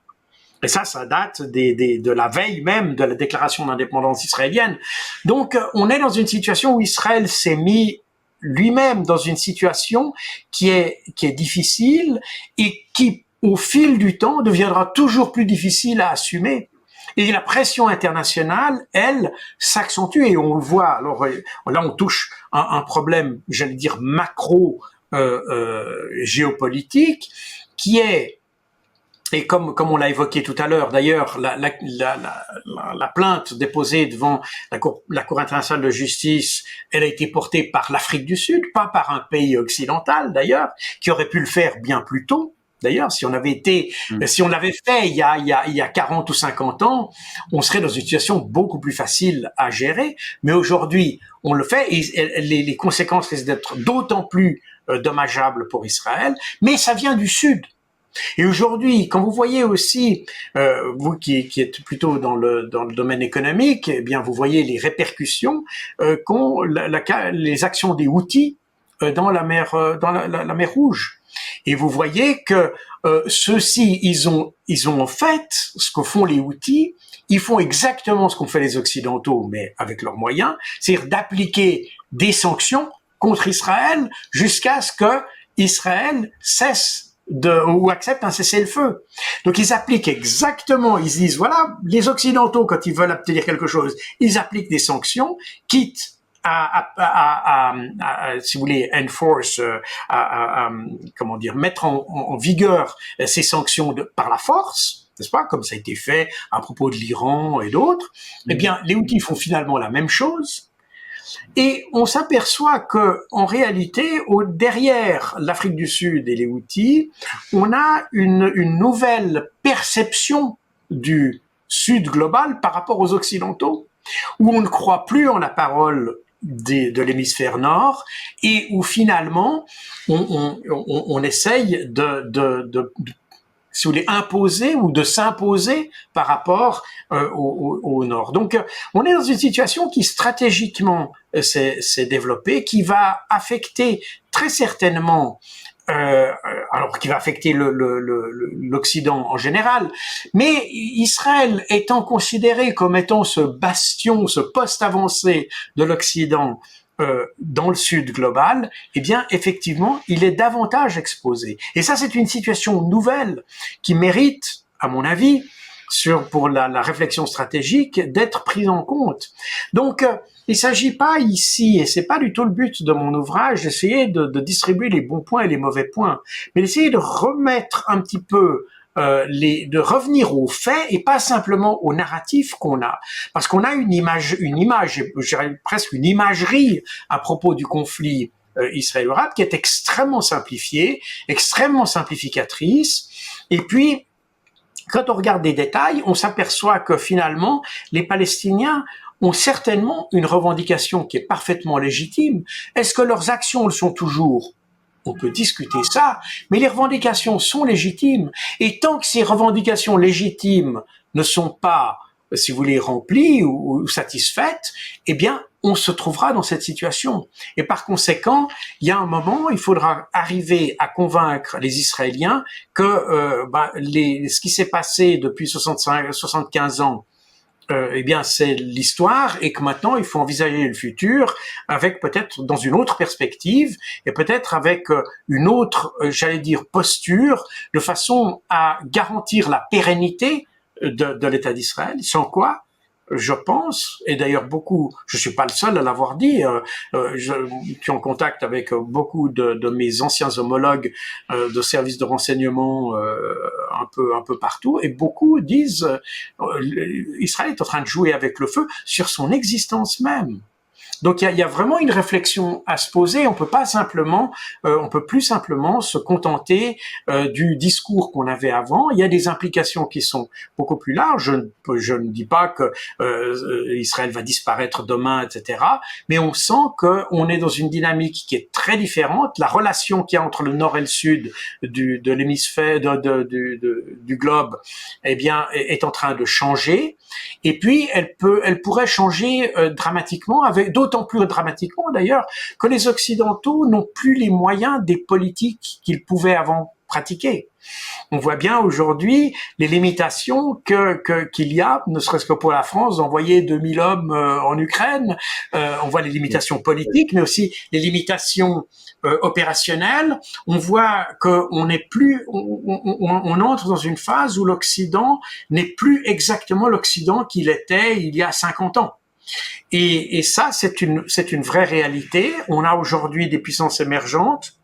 Et ça date de la veille même de la déclaration d'indépendance israélienne. Donc, on est dans une situation où Israël s'est mis lui-même dans une situation qui est difficile et qui, au fil du temps, deviendra toujours plus difficile à assumer. Et la pression internationale, elle, s'accentue et on le voit. Alors là, on touche un problème, j'allais dire macro géopolitique, qui est, et comme on l'a évoqué tout à l'heure, d'ailleurs, la plainte déposée devant la Cour internationale de justice, elle a été portée par l'Afrique du Sud, pas par un pays occidental d'ailleurs, qui aurait pu le faire bien plus tôt. D'ailleurs, si on l'avait fait il y a 40 ou 50 ans, on serait dans une situation beaucoup plus facile à gérer. Mais aujourd'hui, on le fait et les conséquences risquent d'être d'autant plus dommageables pour Israël. Mais ça vient du Sud. Et aujourd'hui, quand vous voyez aussi, vous qui êtes plutôt dans le domaine économique, eh bien, vous voyez les répercussions qu'ont les actions des Houthis dans la mer Rouge. Et vous voyez que ceux-ci, ils ont en fait ce que font les Houthis, ils font exactement ce qu'ont fait les Occidentaux, mais avec leurs moyens, c'est-à-dire d'appliquer des sanctions contre Israël jusqu'à ce que Israël cesse ou accepte un cessez-le-feu. Donc ils appliquent exactement, ils disent voilà, les Occidentaux quand ils veulent obtenir quelque chose, ils appliquent des sanctions, quitte à si vous voulez, enforce, comment dire, mettre en vigueur ces sanctions par la force, n'est-ce pas, comme ça a été fait à propos de l'Iran et d'autres. Eh bien, les Houthis font finalement la même chose. Et on s'aperçoit que, en réalité, derrière l'Afrique du Sud et les Houthis, on a une nouvelle perception du Sud global par rapport aux Occidentaux, où on ne croit plus en la parole de l'hémisphère nord et où finalement on essaye si vous voulez, imposer ou de s'imposer par rapport au nord. Donc, on est dans une situation qui stratégiquement s'est développée, qui va affecter très certainement, alors qui va affecter l'Occident en général, mais Israël étant considéré comme étant ce bastion, ce poste avancé de l'Occident dans le Sud global, eh bien, effectivement, il est davantage exposé. Et ça, c'est une situation nouvelle qui mérite, à mon avis, pour la réflexion stratégique, d'être prise en compte. Donc, il s'agit pas ici, et c'est pas du tout le but de mon ouvrage, d'essayer de distribuer les bons points et les mauvais points, mais d'essayer de remettre un petit peu de revenir aux faits et pas simplement au narratif qu'on a, parce qu'on a une image, je dirais presque une imagerie à propos du conflit israélo-arabe qui est extrêmement simplifiée, extrêmement simplificatrice, et puis quand on regarde des détails, on s'aperçoit que finalement les Palestiniens ont certainement une revendication qui est parfaitement légitime. Est-ce que leurs actions le sont toujours ? On peut discuter ça, mais les revendications sont légitimes. Et tant que ces revendications légitimes ne sont pas si vous voulez, remplie ou satisfaite, eh bien, on se trouvera dans cette situation. Et par conséquent, il y a un moment, il faudra arriver à convaincre les Israéliens que ce qui s'est passé depuis 75 ans, eh bien, c'est l'histoire et que maintenant, il faut envisager le futur avec peut-être dans une autre perspective et peut-être avec une autre, j'allais dire, posture de façon à garantir la pérennité de l'État d'Israël, sans quoi je pense, et d'ailleurs beaucoup, je suis pas le seul à l'avoir dit, je suis en contact avec beaucoup de mes anciens homologues de services de renseignement un peu partout, et beaucoup disent Israël est en train de jouer avec le feu sur son existence même. Donc il y a vraiment une réflexion à se poser. On peut plus simplement se contenter du discours qu'on avait avant. Il y a des implications qui sont beaucoup plus larges. Je ne dis pas que Israël va disparaître demain, etc. Mais on sent qu'on est dans une dynamique qui est très différente. La relation qu'il y a entre le nord et le sud de l'hémisphère du globe, eh bien, est en train de changer. Et puis elle pourrait changer dramatiquement, avec d'autant plus dramatiquement d'ailleurs que les Occidentaux n'ont plus les moyens des politiques qu'ils pouvaient avant pratiquer. On voit bien aujourd'hui les limitations qu'il y a, ne serait-ce que pour la France, d'envoyer 2000 hommes en Ukraine. On voit les limitations politiques, mais aussi les limitations opérationnelles. On voit qu'on n'est plus, on entre dans une phase où l'Occident n'est plus exactement l'Occident qu'il était il y a 50 ans. Et ça, c'est une vraie réalité. On a aujourd'hui des puissances émergentes.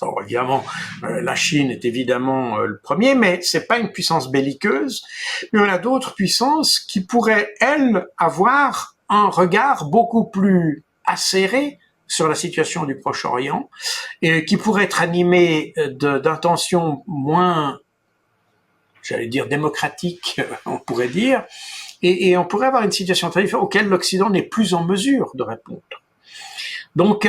Alors évidemment, la Chine est évidemment le premier, mais c'est pas une puissance belliqueuse. Mais on a d'autres puissances qui pourraient, elles, avoir un regard beaucoup plus acéré sur la situation du Proche-Orient et qui pourraient être animées d'intentions moins, j'allais dire, démocratiques, on pourrait dire, et on pourrait avoir une situation très différente auquel l'Occident n'est plus en mesure de répondre. Donc,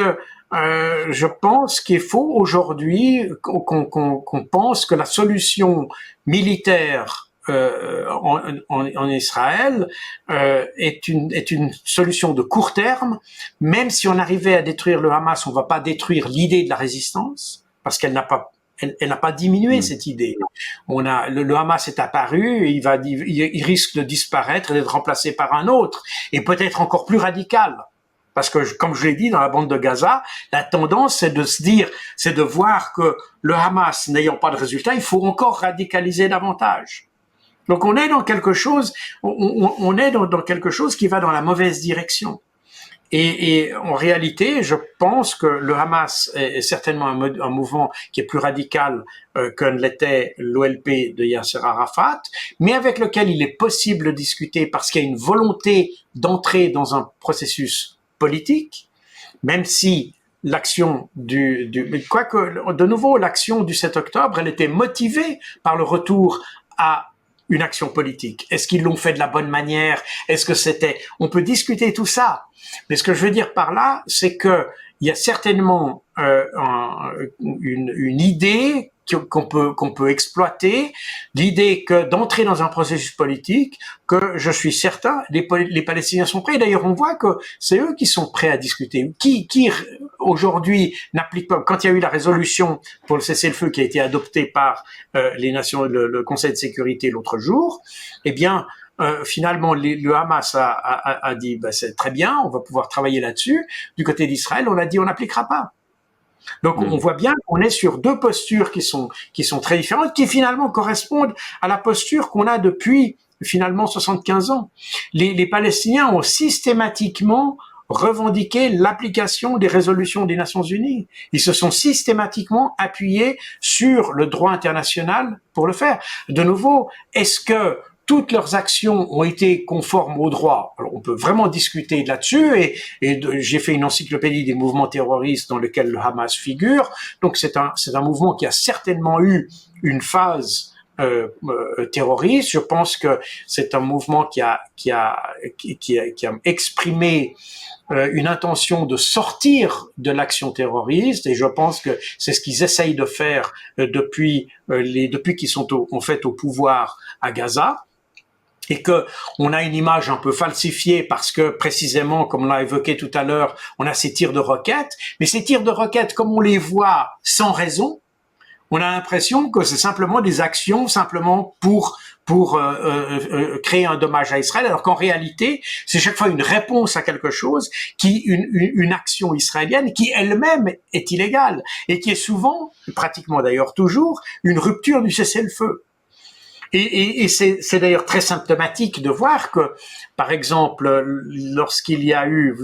je pense qu'il faut aujourd'hui qu'on pense que la solution militaire en Israël est une solution de court terme. Même si on arrivait à détruire le Hamas, on ne va pas détruire l'idée de la résistance parce qu'elle n'a pas diminué cette idée. Le Hamas est apparu, il risque de disparaître et d'être remplacé par un autre, et peut-être encore plus radical. Parce que, comme je l'ai dit, dans la bande de Gaza, la tendance, c'est de voir que le Hamas n'ayant pas de résultat, il faut encore radicaliser davantage. Donc, on est dans quelque chose, on est dans quelque chose qui va dans la mauvaise direction. Et en réalité, je pense que le Hamas est certainement un mouvement qui est plus radical que ne l'était l'OLP de Yasser Arafat, mais avec lequel il est possible de discuter parce qu'il y a une volonté d'entrer dans un processus politique, même si l'action quoique, de nouveau, l'action du 7 octobre, elle était motivée par le retour à une action politique. Est-ce qu'ils l'ont fait de la bonne manière? On peut discuter tout ça. Mais ce que je veux dire par là, c'est que il y a certainement une idée qu'on peut exploiter, l'idée que d'entrer dans un processus politique, que je suis certain, les Palestiniens sont prêts. D'ailleurs, on voit que c'est eux qui sont prêts à discuter. Qui aujourd'hui n'applique pas, quand il y a eu la résolution pour le cessez-le-feu qui a été adoptée par le Conseil de sécurité l'autre jour, eh bien, finalement, le Hamas a dit, c'est très bien, on va pouvoir travailler là-dessus. Du côté d'Israël, on a dit, on n'appliquera pas. Donc, on voit bien qu'on est sur deux postures qui sont très différentes, qui finalement correspondent à la posture qu'on a depuis finalement 75 ans. Les Palestiniens ont systématiquement revendiqué l'application des résolutions des Nations Unies. Ils se sont systématiquement appuyés sur le droit international pour le faire. De nouveau, est-ce que toutes leurs actions ont été conformes au droit? Alors, on peut vraiment discuter là-dessus, et j'ai fait une encyclopédie des mouvements terroristes dans lequel le Hamas figure. Donc, c'est un mouvement qui a certainement eu une phase terroriste. Je pense que c'est un mouvement qui a exprimé une intention de sortir de l'action terroriste, et je pense que c'est ce qu'ils essayent de faire depuis qu'ils sont en fait au pouvoir à Gaza. et que on a une image un peu falsifiée parce que précisément, comme on l'a évoqué tout à l'heure, on a ces tirs de roquettes, mais ces tirs de roquettes, comme on les voit sans raison, on a l'impression que c'est simplement des actions simplement pour créer un dommage à Israël, alors qu'en réalité, c'est chaque fois une réponse à quelque chose, une action israélienne qui elle-même est illégale et qui est souvent, pratiquement d'ailleurs toujours, une rupture du cessez-le-feu. Et c'est d'ailleurs très symptomatique de voir que, par exemple, lorsqu'il y a eu,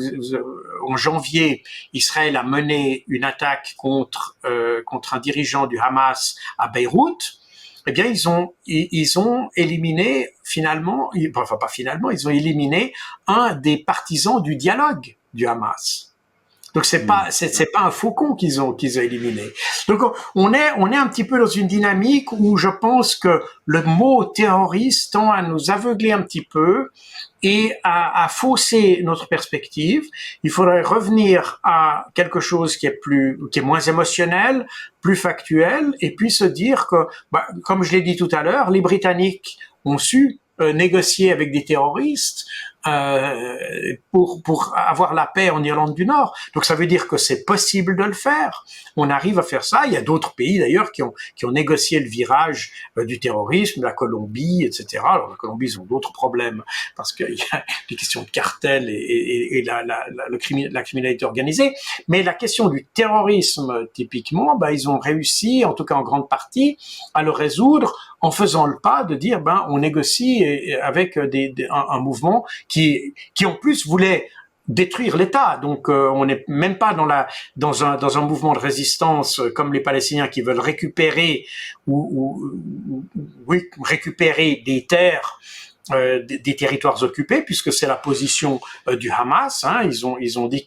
en janvier, Israël a mené une attaque contre un dirigeant du Hamas à Beyrouth, eh bien, ils ont éliminé finalement, enfin pas finalement, ils ont éliminé un des partisans du dialogue du Hamas. Donc c'est pas un faucon qu'ils ont éliminé. Donc on est un petit peu dans une dynamique où je pense que le mot terroriste tend à nous aveugler un petit peu et à fausser notre perspective. Il faudrait revenir à quelque chose qui est moins émotionnel, plus factuel, et puis se dire que, comme je l'ai dit tout à l'heure, les Britanniques ont su négocier avec des terroristes pour avoir la paix en Irlande du Nord. Donc ça veut dire que c'est possible de le faire. On arrive à faire ça. Il y a d'autres pays d'ailleurs qui ont négocié le virage du terrorisme, la Colombie, etc. Alors la Colombie, ils ont d'autres problèmes parce qu'il y a des questions de cartel et la criminalité organisée. Mais la question du terrorisme, typiquement, ils ont réussi, en tout cas en grande partie, à le résoudre en faisant le pas de dire on négocie avec un mouvement qui en plus voulait détruire l'État. Donc on n'est même pas dans un mouvement de résistance comme les Palestiniens qui veulent récupérer récupérer des terres, des territoires occupés, puisque c'est la position du Hamas. Ils ont dit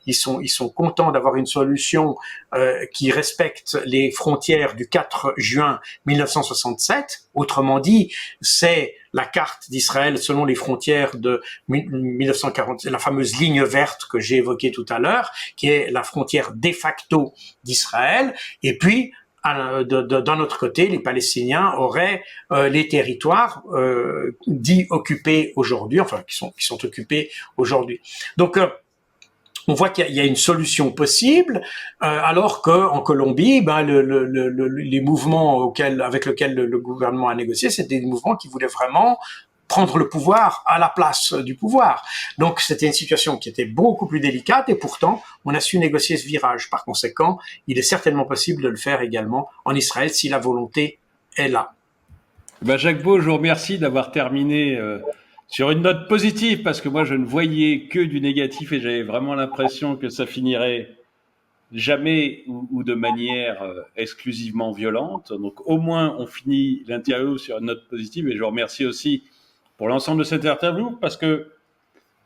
ils sont contents d'avoir une solution qui respecte les frontières du 4 juin 1967. Autrement dit, c'est la carte d'Israël selon les frontières de 1940, la fameuse ligne verte que j'ai évoquée tout à l'heure, qui est la frontière de facto d'Israël. Et puis d'un autre côté, les Palestiniens auraient les territoires dits occupés aujourd'hui, enfin qui sont occupés aujourd'hui. Donc on voit qu'il y a une solution possible, alors que en Colombie, les mouvements avec lesquels le gouvernement a négocié, c'était des mouvements qui voulaient vraiment prendre le pouvoir à la place du pouvoir. Donc c'était une situation qui était beaucoup plus délicate et pourtant on a su négocier ce virage. Par conséquent, il est certainement possible de le faire également en Israël si la volonté est là. Jacques Beau, je vous remercie d'avoir terminé sur une note positive parce que moi je ne voyais que du négatif et j'avais vraiment l'impression que ça finirait jamais ou de manière exclusivement violente. Donc au moins on finit l'interview sur une note positive et je vous remercie aussi pour l'ensemble de cette interview parce que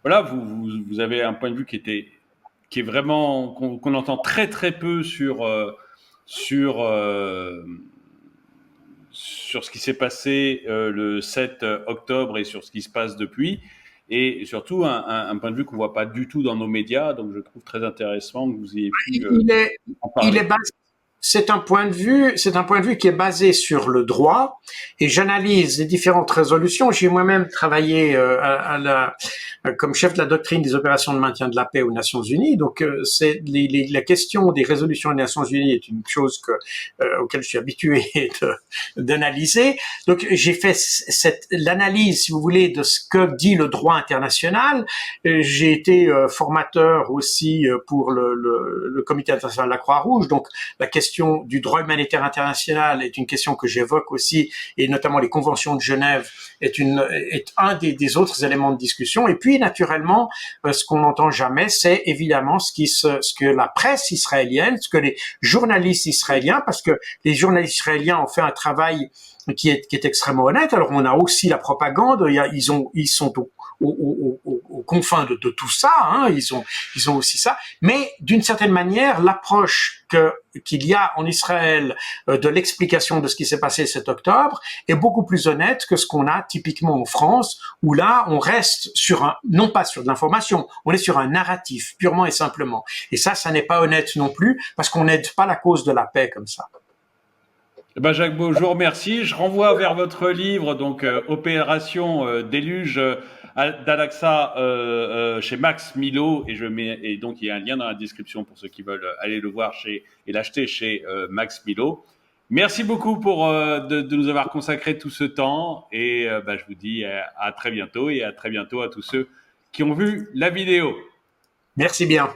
voilà, vous avez un point de vue qui est vraiment qu'on entend très très peu sur ce qui s'est passé le 7 octobre et sur ce qui se passe depuis, et surtout un point de vue qu'on voit pas du tout dans nos médias. Donc je trouve très intéressant que vous ayez pu en parler. C'est un point de vue qui est basé sur le droit et j'analyse les différentes résolutions. J'ai moi-même travaillé comme chef de la doctrine des opérations de maintien de la paix aux Nations Unies. Donc c'est la question des résolutions des Nations Unies est une chose auquel je suis habitué d'analyser. Donc j'ai fait l'analyse, si vous voulez, de ce que dit le droit international. J'ai été formateur aussi pour le Comité international de la Croix-Rouge. Donc la question du droit humanitaire international est une question que j'évoque aussi, et notamment les conventions de Genève est un des autres éléments de discussion. Et puis, naturellement, ce qu'on n'entend jamais, c'est évidemment ce que la presse israélienne, ce que les journalistes israéliens, parce que les journalistes israéliens ont fait un travail qui est extrêmement honnête. Alors, on a aussi la propagande. Ils sont aux confins de tout ça. Ils ont aussi ça. Mais d'une certaine manière, l'approche qu'il y a en Israël de l'explication de ce qui s'est passé cet octobre est beaucoup plus honnête que ce qu'on a typiquement en France, où là, on reste non pas sur de l'information, on est sur un narratif, purement et simplement. Et ça n'est pas honnête non plus, parce qu'on n'aide pas la cause de la paix comme ça. Jacques Beau, je vous remercie. Je renvoie vers votre livre, donc Opération Déluge d'Al-Aqsa chez Max Milo, et donc il y a un lien dans la description pour ceux qui veulent aller le voir et l'acheter chez Max Milo. Merci beaucoup de nous avoir consacré tout ce temps, et je vous dis à très bientôt, et à très bientôt à tous ceux qui ont vu la vidéo. Merci bien.